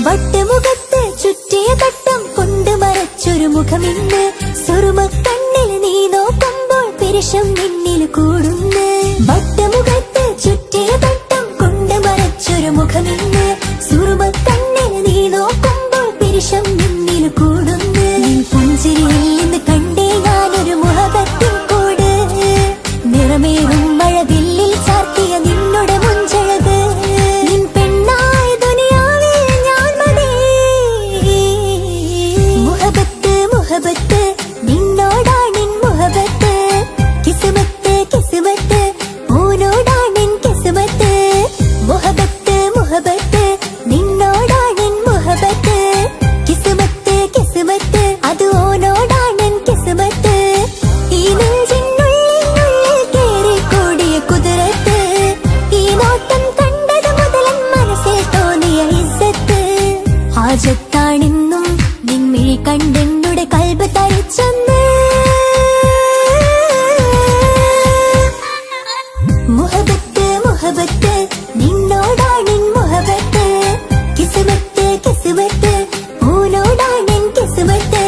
വട്ടമുഖത്ത് ചുറ്റിയ തട്ടം കൊണ്ട് മറച്ചൊരു മുഖമിന്ന് സുറുമക്കണ്ണിൽ നീ നോക്കുമ്പോൾ പിരിശം നിന്നിൽ കൂടുന്ന് വട്ടമുഖത്ത് ചുറ്റിയ തട്ടം കൊണ്ട് മറച്ചൊരു മുഖമിന്ന് സുറുമക്കണ്ണിൽ നീ നോക്കുമ്പോൾ പിരിശം നിന്നിൽ കൂടുന്ന് നിൻ പുഞ്ചിരിയിൽ നിന്ന് കണ്ടേ ഞാനൊരു മുഹബത്തിൻ കൂട് നിറമേറും മഴവില്ലിൽ ചാർത്തിയ നിന്നുടെ മുഞ്ചഴക് നിൻ പെണ്ണായ ദുനിയാവിൽ ഞാൻ മതി മുഹബത്ത് മുഹബത്ത് നിന്നോടാണെൻ മുഹബത്ത് കിസ്മത്ത് കിസ്മത്ത് ഓനോടാണെൻ കിസ്മത്ത് മുഹബത്ത് മുഹബത്ത് നിന്നോടാണെൻ മുഹബത്ത് കിസ്മത്ത് കിസ്മത്ത് അത് ഓനോടാണെൻ കിസ്മത്ത് ഈ നെഞ്ചിനുള്ളിൽ കേറിക്കൂടിയ കുതിരത്ത് ഈ നോട്ടം കണ്ടത് മുതലൻ മനസ്സിൽ തോന്നിയ ഇസ്സത്ത് ഹാജത്താണെന്നും നിൻമിഴി കണ്ടെന്നുടെ കൽബ് തരിച്ചെന്ന് മുഹബത്ത് മുഹബത്ത് നിന്നോടാണെൻ മുഹബത്ത് കിസ്മത്ത് കിസ്മത്ത് ഓനോടാണെൻ കിസ്മത്ത്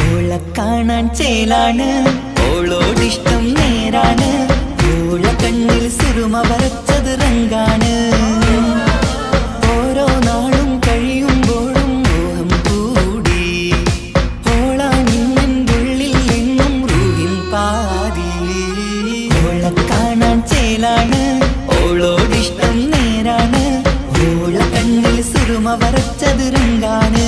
ഓളെ കാണാൻ ചേലാണ് ഓളോടിഷ്ടം നേരാണ് ഓളെ കണ്ണിൽ സുറുമ വരച്ചത് റങ്കാണ് ഓരോ നാളും കഴിയുമ്പോഴും മോഹം കൂടി ഓളാനിന്നുള്ളിൽ എന്നും റൂഹിൻ പാതി ഓളെ കാണാൻ ചേലാണ് ഓളോടിഷ്ടം നേരാണ് ഓളെ കണ്ണിൽ സുറുമ വരച്ചത് റങ്കാണ്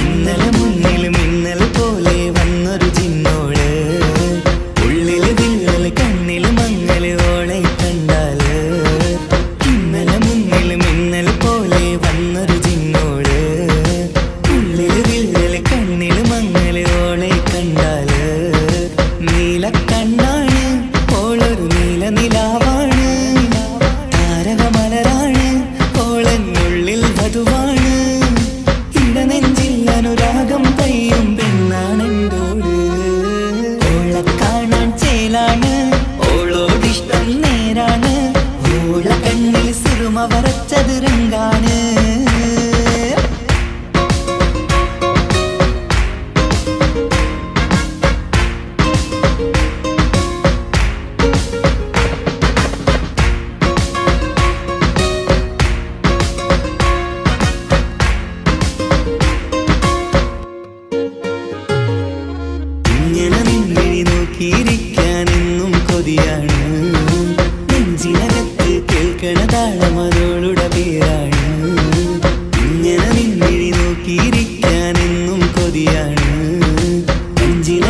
ഇന്നലെ മുന്നിൽ മിന്നൽ പോലെ വന്നൊരു ജിന്നോട്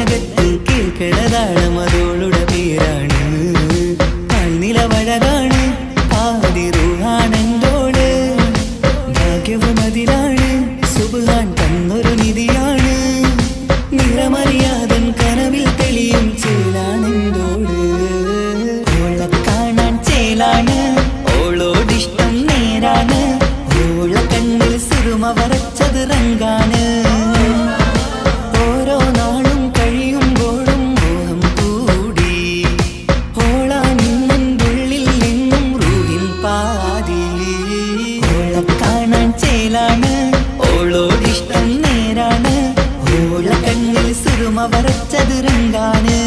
ലോകത്ത് കേൾക്കണതാണ് അതോളുടെ പേരാണ്. നിലവഴകാണ് ആദിറുഹാണെന്തോട് ഭാഗ്യവും അതിലാണ് സുബ്ഹാൻ തന്നൊരു നിധിയാണ്. നിറമറിയാതൻ കനവിൽ തെളിയും ചേലാണെന്തോട്. ഓളെ കാണാൻ ചേലാണ് ഓളോടിഷ്ടം നേരാണ്. ഓള കണ്ണിൽ സുറുമ വരച്ചത് റങ്കാണ്. ഓരോ നാളും കഴിയുമ്പോഴും മോഹം കൂടി ഓളാനുള്ളിൽ നിന്നും റൂഹിൻ പാതി. ഓളെ കാണാൻ ചേലാണ് ഓളോടിഷ്ടം നേരാണ്. ഓള കണ്ണിൽ സുറുമ വരച്ചത് റങ്കാണ്.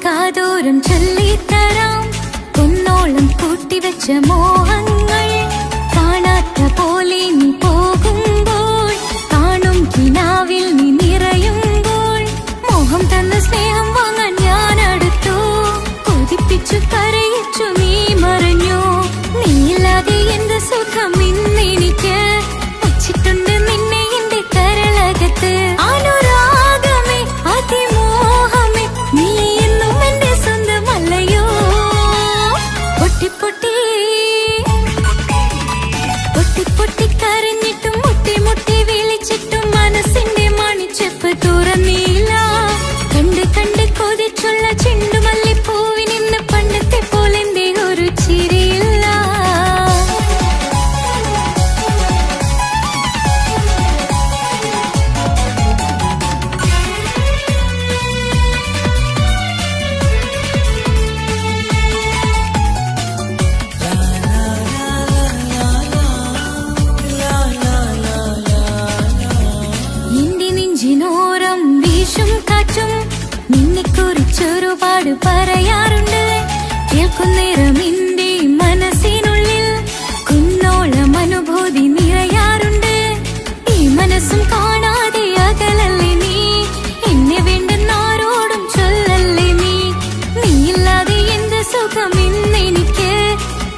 കാതോരം ചൊല്ലിത്തരാം കുന്നോളം കൂട്ടിവെച്ച മോഹങ്ങൾ. കാണാത്ത പോലെ നീ പോകുമ്പോൾ കാണും കിനാവിൽ നീ നിറയുമ്പോൾ മോഹം തന്ന സ്നേഹം വാങ്ങാൻ ഞാൻ അടുത്തു. കൊതിപ്പിച്ചു കരയിച്ചു നീ മറഞ്ഞു. നീയില്ലാതെ എന്ത് സുഖം ഇന്നെനിക്ക്. വച്ചിട്ടുണ്ട് നിന്നെ എന്റെ കരളകത്ത്. അനുരാഗമേ അതിമോഹമേ നീ എന്നും എന്റെ സ്വന്തമല്ലയോ. പൊട്ടി പൊട്ടി പൊട്ടി പൊട്ടി കരഞ്ഞിട്ടും മുട്ടി മുട്ടി വിളിച്ചിട്ടും മനസ്സിന്റെ മണിച്ചെപ്പ് തുറന്നില്ല. കണ്ട് കണ്ട് കൊതിച്ചുള്ള ചെണ്ടുമല്ലിപ്പൂവിനിന്ന് പണ്ടത്തെ പോലെന്തേ ഒരു ചിരിയില്ല. എന്റെ നെഞ്ചിനോരം വീശും കാറ്റും നിന്നെക്കുറിച്ചൊരുപാട് പറയാറുണ്ട്. കേൾക്കുന്നേരം എന്റെ മനസ്സിനുള്ളിൽ കുന്നോളം അനുഭൂതി നിറയാറുണ്ട്. ഈ മനസ്സും കാണാതെ അകലല്ലേ നീ. എന്നെ വേണ്ടെന്നാരോടും ചൊല്ലല്ലേ നീ. നീയില്ലാതെ എന്ത് സുഖം ഇന്നെനിക്ക്.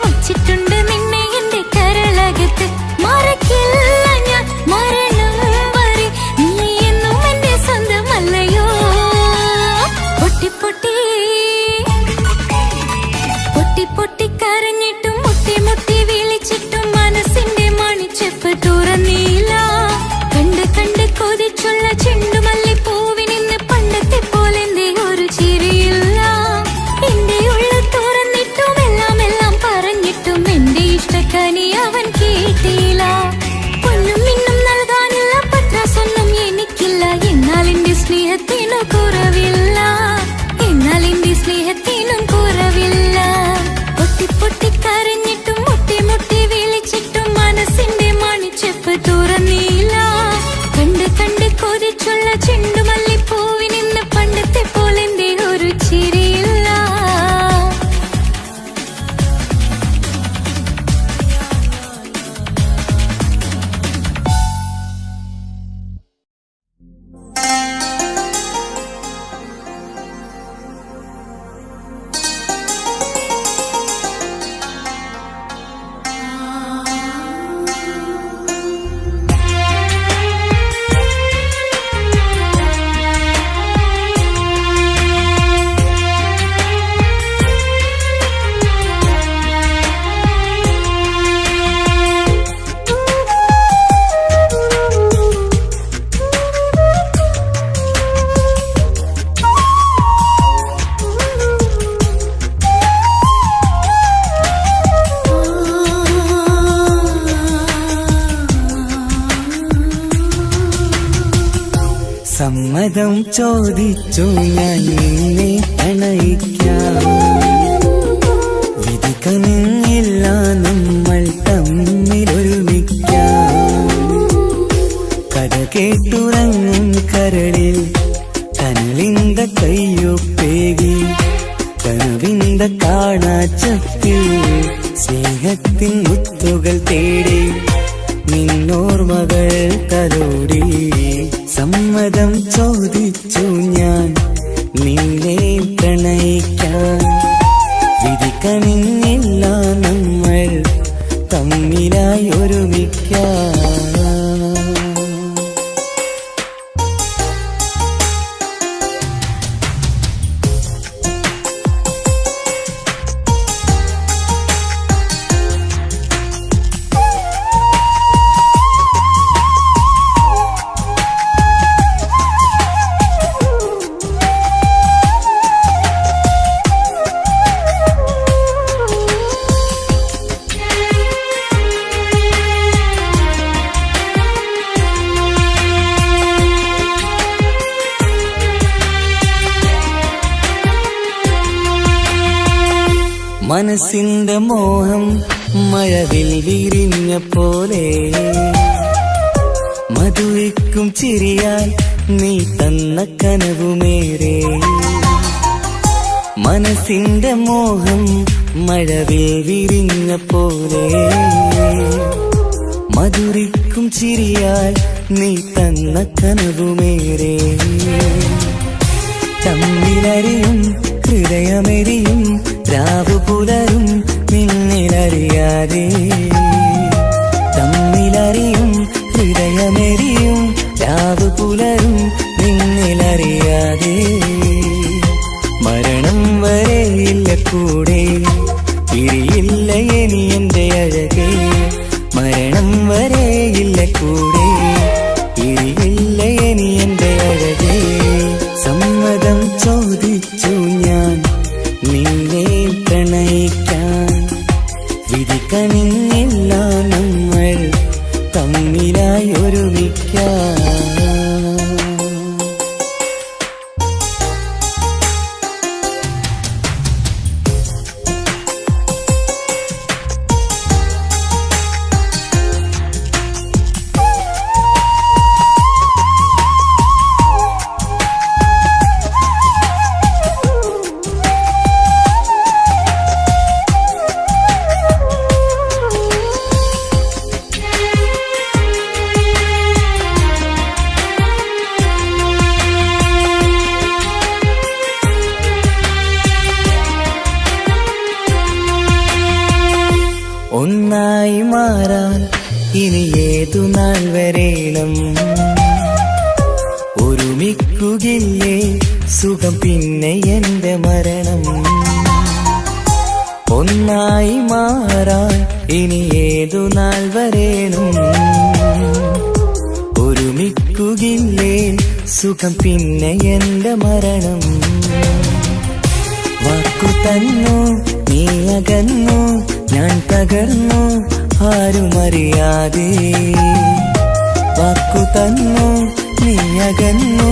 വച്ചിട്ടുണ്ട് നിന്നെ എന്റെ കരളകത്ത്. മറക്കില്ല ഞാൻ മരണം വരെ നീ എന്നും എന്റെ സ്വന്തമല്ലയോ. പൊട്ടി പൊട്ടി പൊട്ടി പൊട്ടി സമ്മതം ചോദിച്ചു ഞാൻ നിന്നെ പ്രണയിക്കാം. വിധി കനിഞ്ഞില്ല നമ്മൾ തമ്മിലൊരുമിക്കാം. കഥ കേട്ടുറങ്ങും കരളിൽ കനലിന്ത കയ്യൊപ്പേകി കനവിന്ത കാണാച്ചപ്പിൽ സ്നേഹത്തിൻ മുത്തുകൾ തേടി നിന്നോർമകൾ തലോടി. സമ്മതം ചോദിച്ചു ഞാൻ നിന്നെ പ്രണയിക്കാൻ. വിധി കനിഞ്ഞില്ല നമ്മൾ തമ്മിലായി ഒരുമിക്കാം. മനസ്സിന്റെ മോഹം മഴവിൽ വിരിഞ്ഞ പോലെ മധുരിക്കും ചിരിയാൽ നീ തന്ന കനവുമേറെ. മനസ്സിന്റെ മോഹം മഴവിൽ വിരിഞ്ഞ പോലെ മധുരിക്കും ചിരിയാൽ നീ തന്ന കനവുമേറെ. തമ്മിലറിയും ഹൃദയമെരിയും രാവു പുലരും നിന്നിലറിയാതെ. തമ്മിലറിയും ഹൃദയമെരിയും രാവു പുലരും നിന്നിലറിയാതെ. മരണം വരെയില്ല കൂടെ പിരിയില്ല ഇനി എന്റെ അഴകേ. മരണം വരെയില്ല കൂടെ പിരിയില്ല ഇനി എന്റെ അഴകേ. സമ്മതം ചോദിച്ചു ഞാൻ നിന്നെ പ്രണയിക്കാൻ. വിധി കനിഞ്ഞില്ല നമ്മൾ തമ്മിലായി ഒരുമിക്കാം. ഒന്നായി മാറാൻ ഇനി ഏതു നാൾ വരേണം. ഒരുമിക്കുകയില്ലേ സുഖം പിന്നെ എന്റെ മരണം. ഒന്നായി മാറാൻ ഇനി ഏതു നാൾ വരേണം. ഒരുമിക്കുകയില്ലേ സുഖം പിന്നെ എന്റെ മരണം. വാക്കു തന്നു നീ അകന്നു ഞാൻ തകർന്നു ആരുമറിയാതെ. വാക്കു തന്നു നീ അകന്നു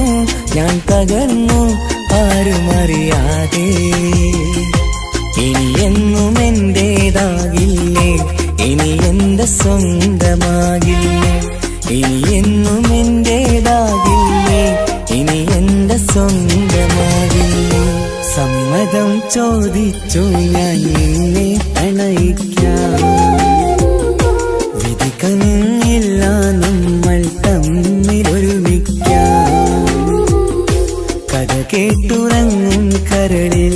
ഞാൻ തകർന്നു ആരുമറിയാതെ. ഇനി എന്നും എന്റേതാകില്ലേ ഇനി എന്റെ സ്വന്തമാകില്ലേ. ഇനി എന്നും എന്റേതാകില്ലേ ഇനി എന്റെ സ്വന്തമാകില്ലേ. സമ്മതം ചോദിച്ചു ഞാൻ നിന്നെ പ്രണയിക്കാം. വിധി കനിഞ്ഞില്ല നമ്മൾ തമ്മിലൊരുമിക്കാം. കഥ കേട്ടുറങ്ങും കരളിൽ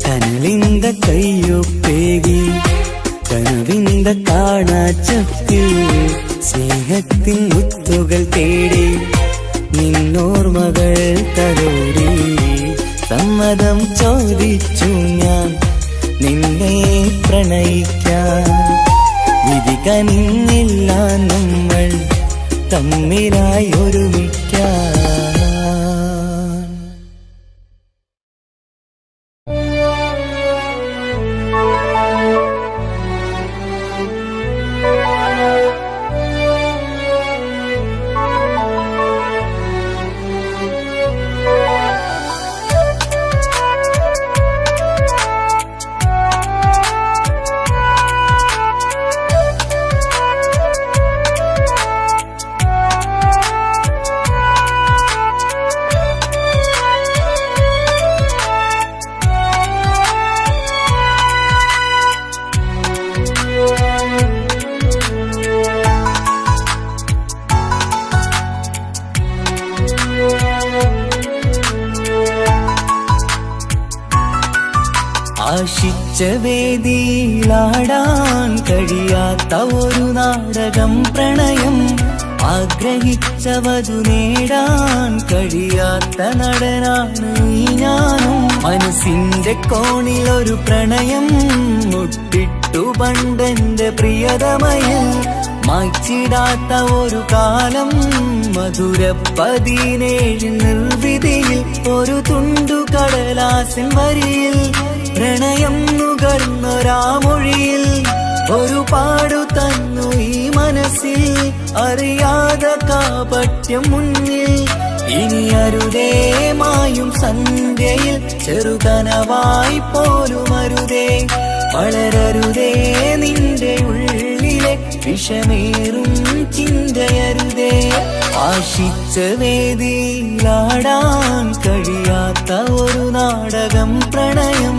കനലിന്ത കയ്യൊപ്പേകി കനവിന്ത കാണാച്ചപ്പിൽ സ്നേഹത്തിൻ മുത്തുകൾ തേടി നിന്നോർമകൾ തലോടി. സമ്മതം ചോദിച്ചു ഞാൻ നിന്നെ പ്രണയിക്കാൻ. വിധി കനിഞ്ഞില്ല നമ്മൾ തമ്മിലായി ഒരുമിക്കാം. ആശിച്ച വേദിയിലാടാൻ കഴിയാത്ത ഒരു നാടകം പ്രണയം, ആഗ്രഹിച്ചവതു നേടാൻ കഴിയാത്ത നടനാണ് ഈ ഞാനും. മനസ്സിന്റെ കോണിൽ ഒരു പ്രണയം മുട്ടിട്ടു പണ്ടെന്റെ പ്രിയതമയിൽ, മായ്ച്ചിടാത്ത ഒരു കാലം മധുര 17 നിർവിധിയിൽ, ഒരു തുണ്ടു കടലാസിൻ വരിയിൽ പ്രണയം നുകർന്നൊരാമൊഴിയിൽ ഒരു പാടു തന്നു ഈ മനസ്സിൽ, അറിയാതെ കാപട്യം മുന്നിൽ. ഇനി അരുതേ മായും സന്ധ്യയിൽ ചെറുകനവായി പോലും അരുതേ, വളരരുതേ നിന്റെ ഉള്ളിലെ വിഷമേറും ചിന്തയരുതേ. ആശിച്ച വേദിയിലാടാൻ കഴിയാത്ത ഒരു നാടകം പ്രണയം,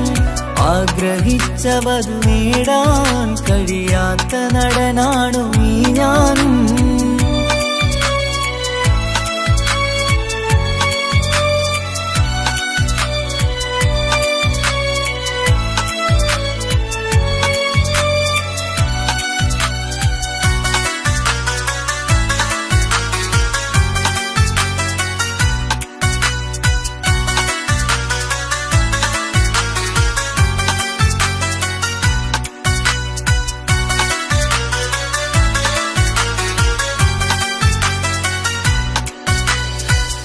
ആഗ്രഹിച്ചവതു നേടാൻ കഴിയാത്ത നടനാണു ഈ ഞാനും.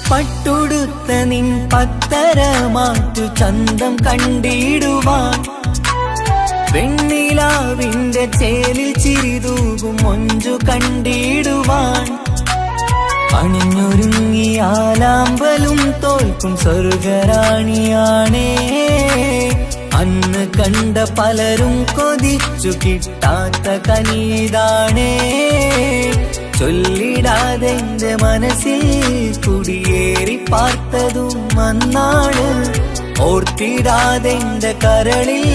പട്ടുടുത്ത നിൻ പത്തര മാറ്റു ചന്തം കണ്ടിടുവാൻ, വെണ്ണിലാവിന്റെ ചേലിൽ ചിരിതൂകും മൊഞ്ചു കണ്ടിടുവാൻ, അണിഞ്ഞൊരുങ്ങിയാലാമ്പലും തോൽക്കും സ്വർഗറാണിയാണേ. അന്ന് കണ്ട പലരും കൊതിച്ചു കിട്ടാത്ത കനീതാണേ. ചൊല്ലിടാതെ എന്റെ മനസ്സിൽ കുടിയേറി പാർത്തതും അന്നാണ്, ഓർത്തിടാതെ എന്റെ കരളിൽ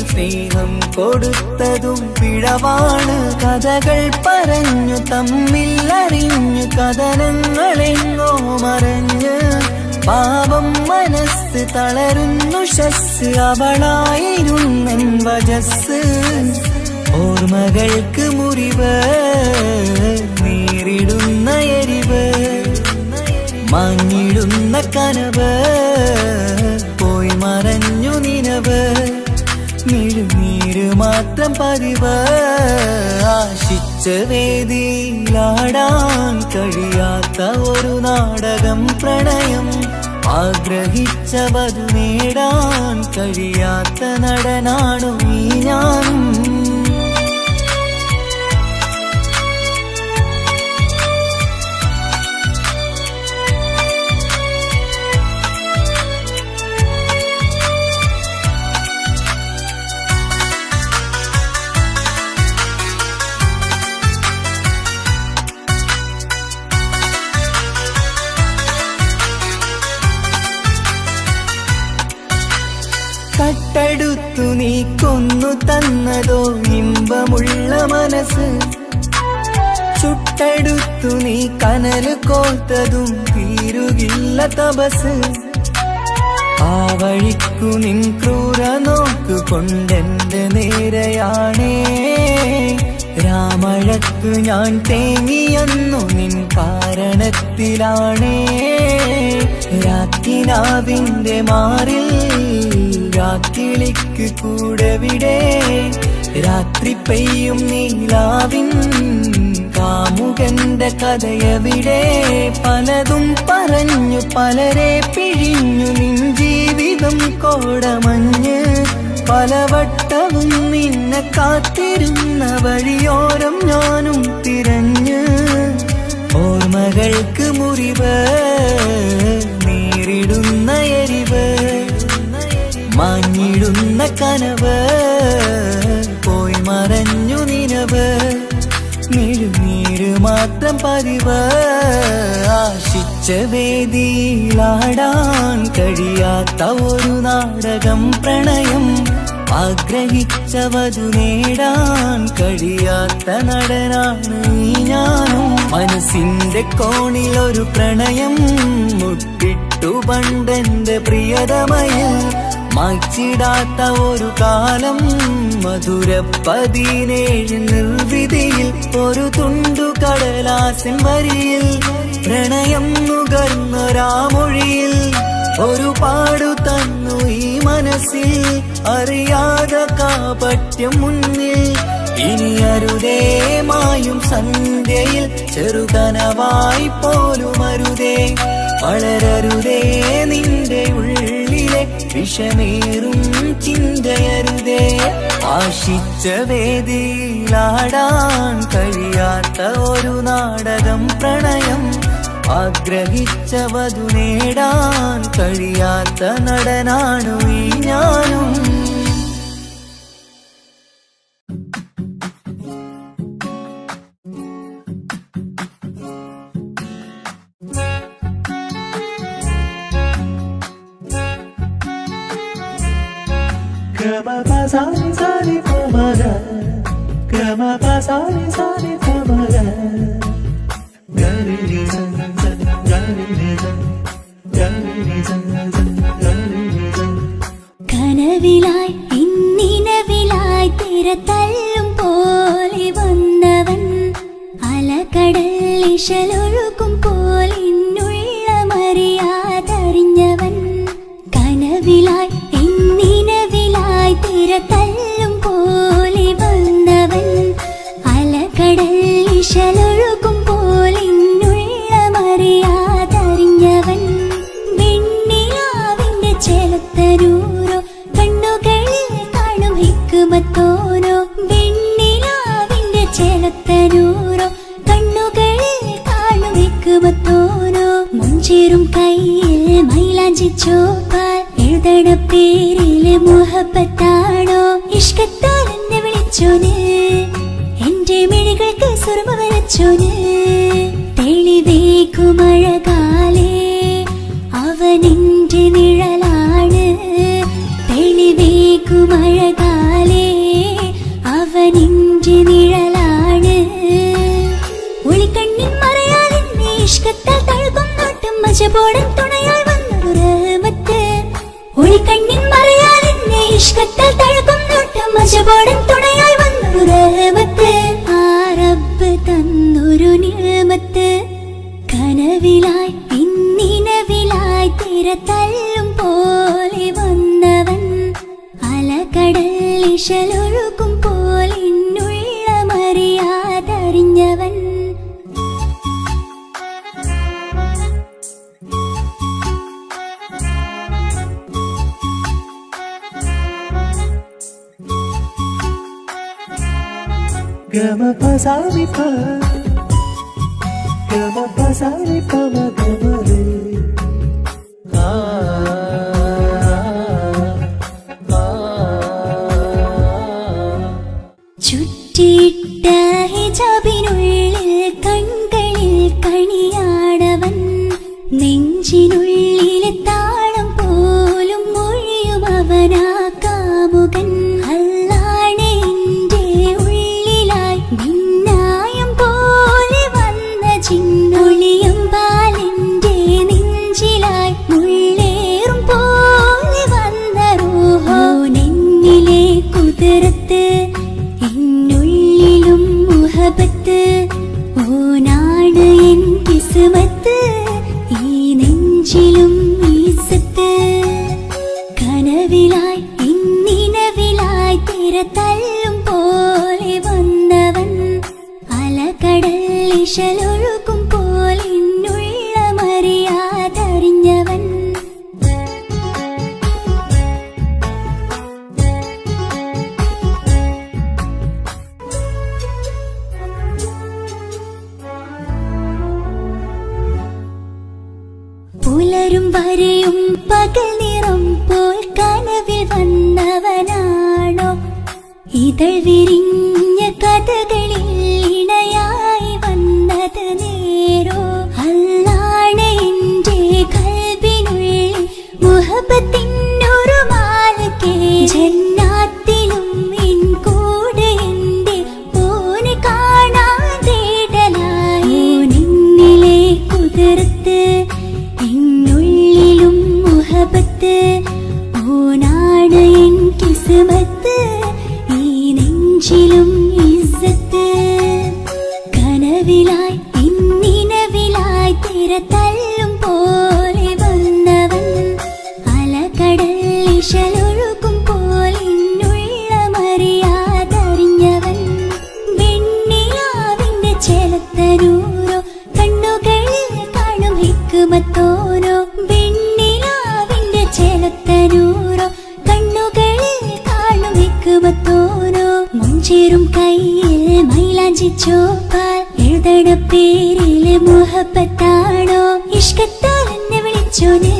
സ്നേഹം കൊടുത്തതും പിഴവാണ്. കഥകൾ പറഞ്ഞു തമ്മിൽ അറിഞ്ഞു കഥനങ്ങളെങ്ങോ മറഞ്ഞ്, പാപം മനസ്സ് തളരുന്നു ശസ്, അവളായിരുന്നൻ വജസ്. ഓർമ്മകൾക്ക് മുറിവ് നേരിടുന്ന എരിവ്, മങ്ങിടുന്ന കനവ് പോയി മറഞ്ഞു നിനവ്, മിഴുനീര് മാത്രം പതിവ്. ആശിച്ച വേദിയിലാടാൻ കഴിയാത്ത ഒരു നാടകം പ്രണയം, ആഗ്രഹിച്ചവതു നേടാൻ കഴിയാത്ത നടനാണു ഈ ഞാനും. കട്ടെടുത്തു നീ കൊന്നു തന്നതോ ഇമ്പമുള്ള മനസ്സ്, ചുട്ടെടുത്തു നീ കനല് കോർത്തതും തീരുകില്ല തപസ്. ആ വഴിക്കു നിൻ ക്രൂര നോക്കു കൊണ്ടെന്റെ നേരെയാണേ, രാമഴക്ക് ഞാൻ തേങ്ങിയെന്നു നിൻ കാരണത്തിലാണേ. രാത്തിനാവിന്റെ മാറിൽ രാക്കിളിക്ക് കൂടെവിടെ, രാത്രി പെയ്യും നീലാവിൻ കാമുകന്റെ കഥയവിടെ. പലതും പറഞ്ഞു പലരെ പിഴിഞ്ഞു നിൻ ജീവിതം കോടമഞ്ഞ്, പലവട്ടവും നിന്നെ കാത്തിരുന്ന വഴിയോരം ഞാനും തിരഞ്ഞ്. ഓർമ്മകൾക്ക് മുറിവ് നേരിടുന്ന എരിവ്, മാഞ്ഞിടുന്ന കനവ് പോയി മറഞ്ഞു നിനവ്, മിഴുനീര് മാത്രം പതിവ്. ആശിച്ച വേദിയിലാടാൻ കഴിയാത്ത ഒരു നാടകം പ്രണയം, ആഗ്രഹിച്ചവതു നേടാൻ കഴിയാത്ത നടനാണ് ഈ ഞാനും. മനസ്സിന്റെ കോണിൽ ഒരു പ്രണയം മുട്ടിട്ടു പണ്ടെന്റെ പ്രിയതമയിൽ, മായ്ച്ചിടാത്ത ഒരു കാലം മധുര 17 നിർവിധിയിൽ ഒരു തുണ്ടു കടലാസിൻ വരിയിൽ പ്രണയം നുകർന്നൊരാമൊഴിയിൽ ഒരു പാടു തന്നു ഈ മനസ്സിൽ അറിയാതെ കാപട്യം മുന്നിൽ ഇനി അരുതേ മായും സന്ധ്യയിൽ ചെറുകനവായി പോലും അരുതേ വളരരുതേ നിന്റെ ഉള്ളിലെ വിഷമേറും ചിന്തയരുതേ ആശിച്ച വേദിയിലാടാൻ കഴിയാത്ത ഒരു നാടകം പ്രണയം ആഗ്രഹിച്ചവതു നേടാൻ കഴിയാത്ത നടനാണു ഈ ഞാനും കനവിലായി ഇന്നിനവിലായി തിരതല്ലും പോലെ വന്നവൻ അലകടൽ ഇശലൊഴുകും പോലെ ഇന്നുള്ളമറിയാതറിഞ്ഞവൻ കനവിലായി ഇന്നിനവിലായി തിരതല്ലും പോലെ വന്നവൻ അലകടൽ ഇശലൊഴുകും പോലെ ഇന്നുള്ളമറിയാതറിഞ്ഞവൻ വെണ്ണിലാവിന്റെ ചെലുത്തരൂരോ കണ്ണുകളിൽ കാണും ഹിക്കുമത്തോനോ വെണ്ണിലാവിന്റെ ചെലുത്തരൂരോ കണ്ണുകളിൽ കാണും ഹിക്കുമത്തോനോ മുഞ്ചേറും കയ്യിൽ മൈലാഞ്ചി ചോപ്പാൽ എഴുതണ പേരില് മുഹബത്താണോ ഇഷ്കത്താൽ എന്നെ വിളിച്ചോന് എന്റെ മിഴികൾക്ക് സുറുമ വരച്ചോന് തെളിവേക്കുമഴകാലേ അവനെന്റെ നിഴലാണ് തെളിവേക്കുമഴകാലേ അവനെന്റെ നിഴലാണ് ഒളിക്കണ്ണിൻ മറയാലെന്നെ ഇഷ്കത്താൽ തഴുകും നോട്ടും മജബോടൻ തുണയായി വന്നൊരു റഹ്മത്ത് ഒളിക്കണ്ണിൻ മറയാലെന്നെ ഇഷ്കത്താൽ തഴുകും നോട്ടും മജബോടൻ തുണയായി വന്നൊരു റഹ്മത്ത് ആ റബ്ബ് തന്നൊരു നിഅമത്ത് കനവിലായി ഇന്നിനവിലായി തിരതല്ലും പോലെ വന്നവൻ അലകടൽ ഇശലൊഴുകും പോലെ ഇന്നുള്ളമറിയാതറിഞ്ഞവൻ ചുറ്റിയിട്ട ഹിജാബിനുള്ളിൽ കൺകളിൽ കണിയാടവൻ നെഞ്ചിനുള്ളിലെ താളം പോലും മൊഴിയും അവനാ കാമുകൻ അല്ലാണെ എന്റെ ഉള്ളിലായി ഭിന്നായം പോലെ വന്ന ചിന്നൊളിയും പാലെന്റെ നെഞ്ചിലായി മുള്ളേറും പോലെ വന്ന റൂഹോ നെന്നിലെ കുതിരത്ത് എന്നുള്ളിലും മുഹബത്ത് ഓനാണ് എൻ കിസ്മത്ത് ഈ നെഞ്ചിലും ഈസത്ത് കനവിലായി ഇന്നിനവിലായി തിരതല്ലും പോലെ വന്നവൻ അലകടൽ ഇശലൊഴുകും പോലെ ഇന്നുള്ളമറിയാതറിഞ്ഞവൻ പുലരും വരെയും പകൽ നിറം പോൽ കനവിൽ വന്നവനാണോ ഇതൾ വിരിഞ്ഞ കഥകളിൽ ഇണയായി വന്നത് നേരോ അല്ലാണെ എന്റെ കൽബിനുള്ളിൽ മുഹബത്തിനൊരു മാലക്കേ ജന്നാത്തിലും എൻ കൂടെ എന്റെ ഓനെ കാണാൻ തേടലായി നിന്നിലെ കുതിർത്ത് എന്നുള്ളിലും മുഹബത്ത് ഓനാ മത്തോരോ വെണ്ണിലാവിന്റെ ചെലുത്തനൂരോ കണ്ണുകളിൽ കാണുമിക്കുമത്തോരോ മുഞ്ചേറും കയ്യിൽ മൈലാഞ്ചി ചോപ്പാൽ എഴുതണ പേരില് മുഹബത്താണോ ഇഷ്കത്താൽ എന്നെ വിളിച്ചോന്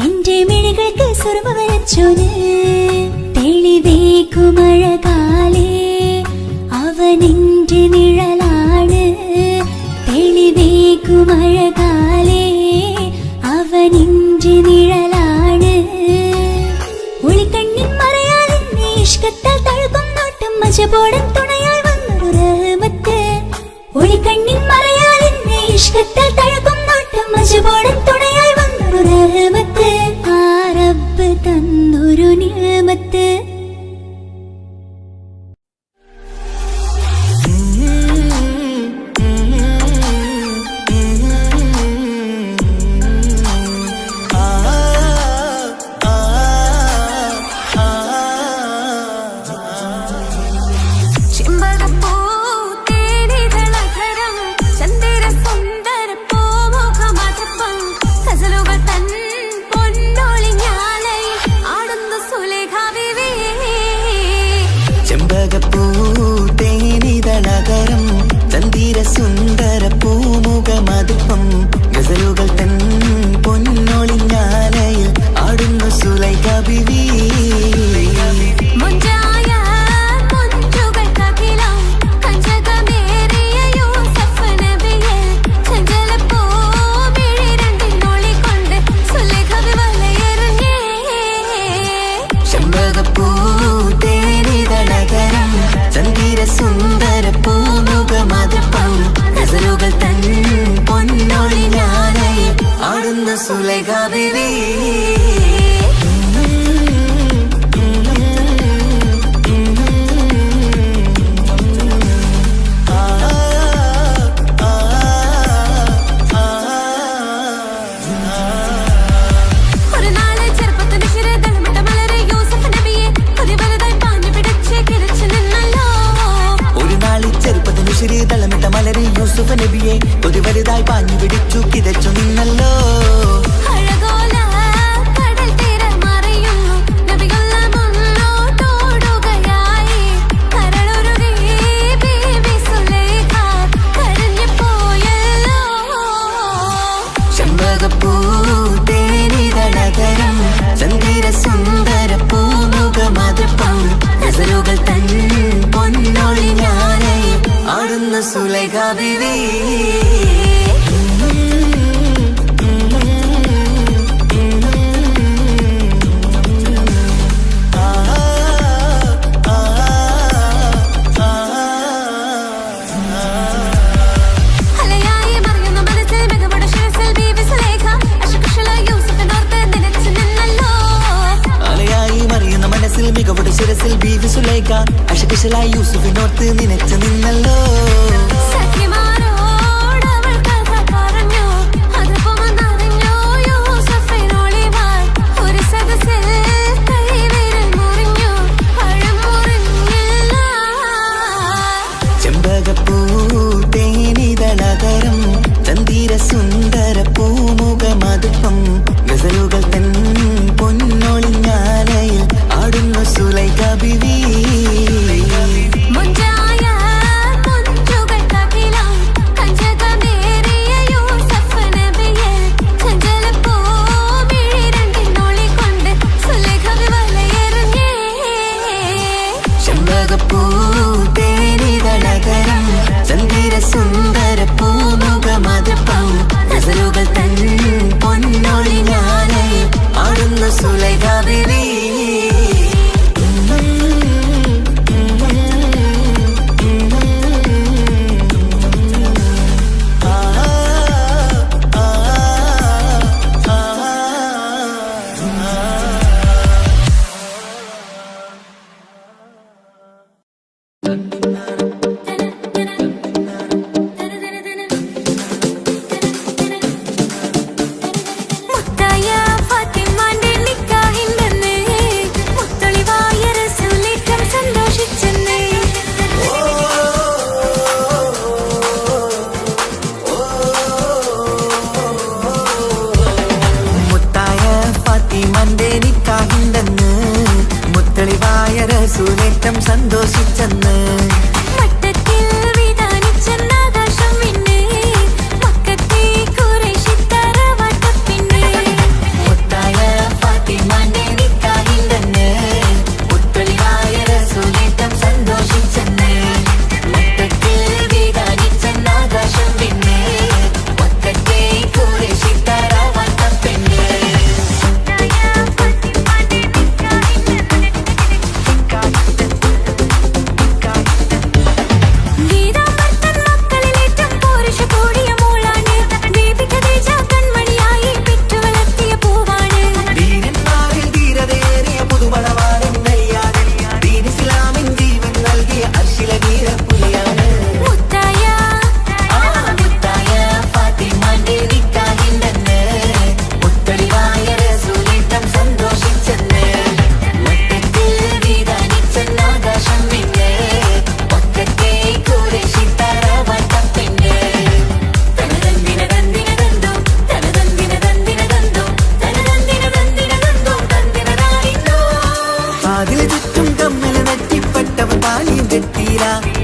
എന്റെ മിഴികൾക്ക് സുറുമ വരച്ചോന് തെളിവേക്കുമഴകാലേ അവനെന്റെ നിഴലാണ് തെളിവേക്കുമഴകാലേ അവനെന്റെ നിഴലാണ് ഒളിക്കണ്ണിൻ മറയാൽ എന്നെ ഇഷ്കത്താൽ തഴുകും നോട്ടും മജബോടൻ തുണയാൽ വന്നൊരു റഹ്മത്ത് ഒളിക്കണ്ണിൻ മറയാൽ എന്നെ ഇഷ്കത്താൽ തഴുകും നോട്ടും മജബോടൻ തുണയാൽ വന്നൊരു റഹ്മത്ത് ആ റബ്ബ് തന്നൊരു നിഅമത്ത് സുന്ദര പൂമുഖമതിപ്പം ഗസലുകൾ തൻ പൊന്നൊളിഞ്ഞാലയിൽ ആടുന്നു സുലൈഖ ബിവി സുന്ദര പൂമുഖമതിപ്പം ഗസലുകൾ തൻ പൊന്നൊളിഞ്ഞാലയിൽ ആടുന്നു സുലൈഖ ബിവി തളമിട്ട മലരി യൂസുഫ് നബിയെ കൊതി വലുതായി പാഞ്ഞു പിടിച്ചു കിതച്ചു നിന്നല്ലോ ചെമ്പകപ്പൂ തേനിതളകരം ചന്ദിര സുന്ദര പൂമുഖമതിപ്പം ഗസലുകൾ തൻ പൊന്നൊളിഞ്ഞാലയിൽ ആടുന്നു സുലൈഖ ബിവി മികവുടെ ശിരസിൽ ബീവി സുലൈഖ അശകുശലായി യൂസുഫിനോർത്ത് നിനച്ചു നിന്നല്ലോ ചെമ്പകപ്പൂ തേനിതളകരം ചന്ദിര സുന്ദര പൂമുഖമതിപ്പം ഗസലുകൾ തൻ പൊന്നൊളിഞ്ഞാലയിൽ ആടുന്നു സുലൈഖ ബിവി ചെമ്പകപ്പൂ തേനിതളകരം ചന്ദിര സുന്ദര പൂമുഖമതിപ്പം ഗസലുകൾ തൻ പൊന്നൊളിഞ്ഞാലയിൽ ആടുന്നു സുലൈഖ ബിവി മുത്തായ ഫാത്തിമാന്റെ നിക്കാഹിന്റെ റസൂലേറ്റം സന്തോഷിച്ചെന്ന് മട്ടത്തിൽ വിധാനിച്ചെന്നാകാശം പിന്നെ മക്കത്തെ ഖുറൈശി തറവാട്ടപ്പിന്നെ മുത്തായ ഫാത്തിമാന്റെ നിക്കാഹിന്റെന്ന് മുത്തലിവായ റസൂലേറ്റം സന്തോഷിച്ചെന്ന് മട്ടത്തിൽ വിധാനിച്ചെന്നാകാശം പിന്നെ മക്കത്തെ ഖുറൈശി തറവാട്ടപ്പിന്നെ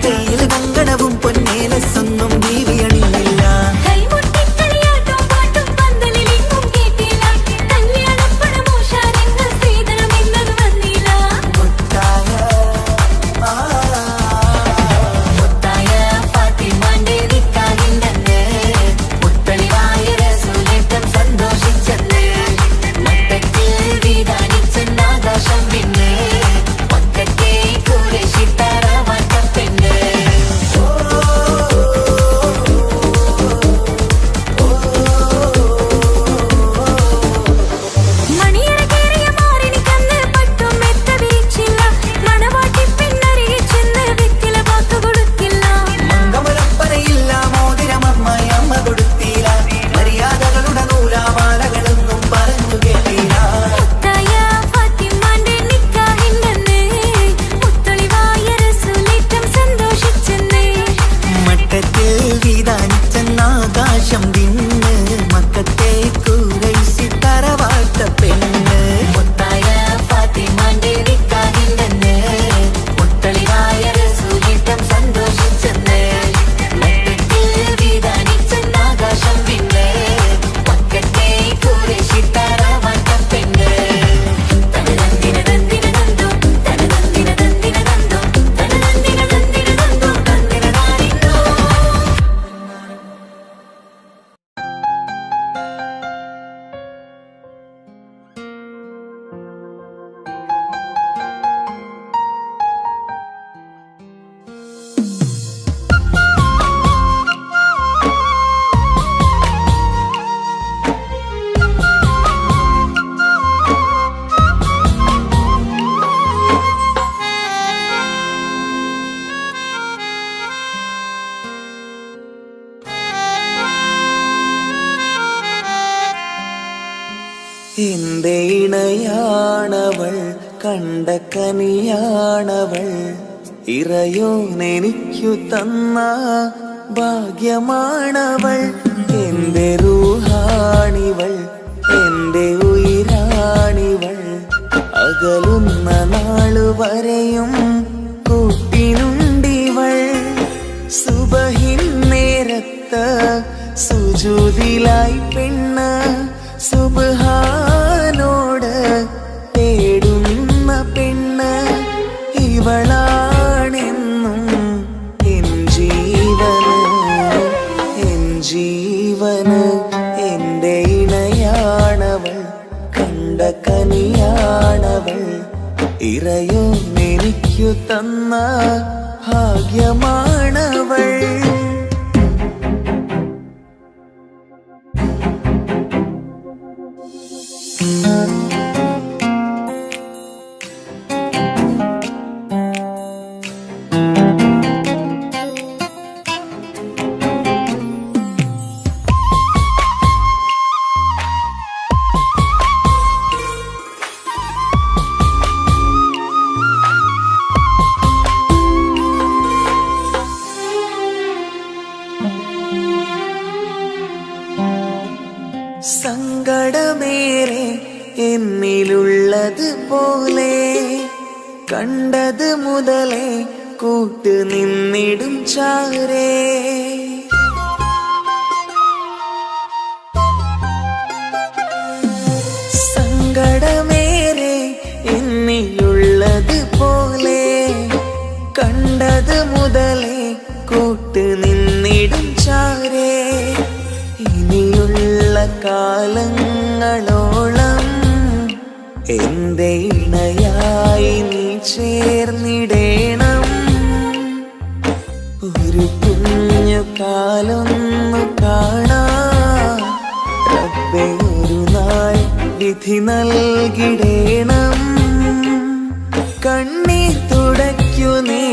കയ്യില് കങ്കണവും പൊന്നേലസൊന്നും ദീവിയണിഞ്ഞില്ല മുത്തായ ഫാത്തിമാന്റെ നിക്കാഹിന്റെന്ന് മുത്തലിവായ റസൂലേറ്റം സന്തോഷിച്ചെന്ന് മട്ടത്തിൽ വിധാനിച്ചെന്നാകാശം പിന്നെ മക്കത്തെ ഖുറൈശി തറവാട്ടപ്പെണ്ണ് മംഗമലപ്പനയില്ല മോതിരമമ്മയമ്മ കൊടുത്തില്ല മര്യാദകളുടെ നൂലാമാലകളൊന്നും പറഞ്ഞു കേട്ടില്ല മട്ടത്തിൽ വിധാനിച്ചെന്നാകാശം തിന്ന് മക്കത്തെ ഖുറൈശി തറവാട്ട പെണ്ണ് മുത്തായ ഫാത്തിമാന്റെ നിക്കാഹിന്റെന്ന് മുത്തലിവായ റസൂലേറ്റം സന്തോഷിച്ചെന്ന് മട്ടത്തിൽ വിധാനിച്ചെന്നാകാശം പിന്നെ മക്കത്തെ ഖുറൈശി തറവാട്ട പെണ്ണ് തനതന്തിന തന്തിന തന്തോ തനതന്തിന തന്തിന തന്തോ തനതന്തിന തന്തിന തന്തോ തന്തിന നാരിന്തോ എന്റെ ഇണയാണവൾ കണ്ട കനിയാണവൾ ഇറയോനെനിക്കു തന്ന ഭാഗ്യമാണവൾ എന്റെ റൂഹാണിവൾ എന്റെ ഉയിരാണിവൾ അകലുന്ന നാളു വരെയും കൂട്ടിനുണ്ടിവൾ സുബഹിൻ നേരത്ത് സുജൂദിലായി പെണ്ണ് സുബ്ഹാനോട് തേടുന്ന പെണ്ണ് ഇവളാണെന്നും എൻ ജീവന് എന്റെ ഇണയാണവൾ കണ്ട കനിയാണവൾ ഇറയോനെനിക്കു തന്ന ഭാഗ്യമാണവൾ സങ്കടമേറെ എന്നിലുള്ളത് പോലെ കണ്ടത് മുതലേ കൂട്ട് നിന്നിടും ചാരേ. സങ്കടമേറെ എന്നിലുള്ളത് പോലെ കണ്ടത് മുതലേ കൂട്ട് നിന്നിടും ചാരേ. ഇനിയുള്ള കാലങ്ങളോളം എന്റെ ഇണയായി നീ ചേർന്നിടേണം. ഒരു കുഞ്ഞു കാലൊന്നു കാണാൻ റബ്ബേ ഒരു നാൾ വിധി നൽകിടേണം. കണ്ണീർ തുടയ്ക്കു നീ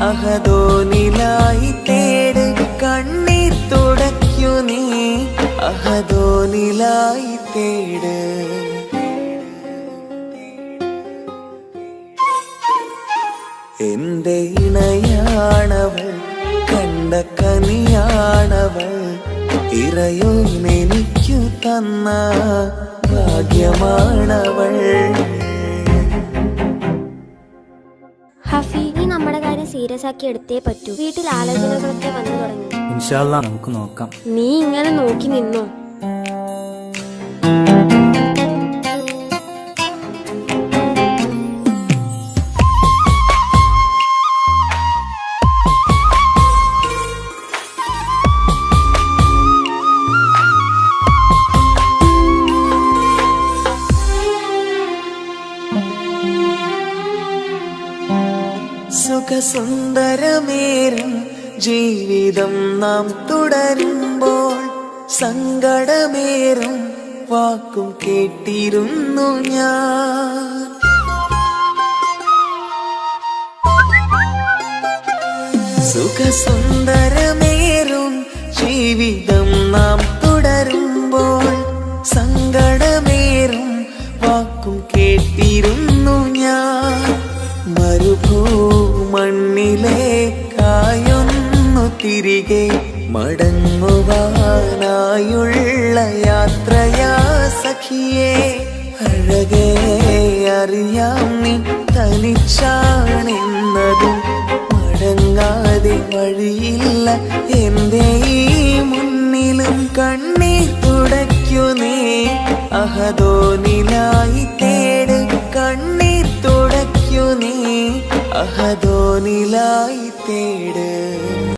അഹദോനിലായി തേട്. കണ്ണീർ തുടയ്ക്കു നീ അഹദോനിലായി തേട്. എന്റെ ഇണയാണവൾ, കണ്ട കനിയാണവൾ, ഇറയോനെനിക്കു തന്ന ഭാഗ്യമാണവൾ. ഹഫി, നീ നമ്മുടെ കാര്യം സീരിയസ് ആക്കി എടുത്തേ പറ്റൂ. വീട്ടിൽ ആലോചനകളൊക്കെ വന്നു തുടങ്ങി. ഇൻഷാ അല്ലാഹ് നമുക്ക് നോക്കാം. നീ ഇങ്ങനെ നോക്കി നിന്നോ? സുഖസുന്ദരമേറും ജീവിതം നാം തുടരുമ്പോൾ സങ്കടമേറും വാക്കും കേട്ടിരുന്നു ഞാൻ. സുഖസുന്ദരമേറും ജീവിതം നാം തുടരുമ്പോൾ സങ്കടമേറും വാക്കും കേട്ടിരുന്നു ഞാൻ. മരുഭൂമണ്ണിലേക്കായൊന്നു തിരികെ മടങ്ങുവാനായുള്ള യാത്രയാ സഖിയേ. അഴകേ അറിയാം നീ തനിച്ചാണെന്നതും മടങ്ങാതെ വഴിയില്ല എന്റെ ഈ മുന്നിലും. കണ്ണീർ തുടയ്ക്കു നീ അഹദോനിലായി തേട്. കണ്ണീർ തുടയ്ക്കു നീ അഹദോനിലായി തേട്.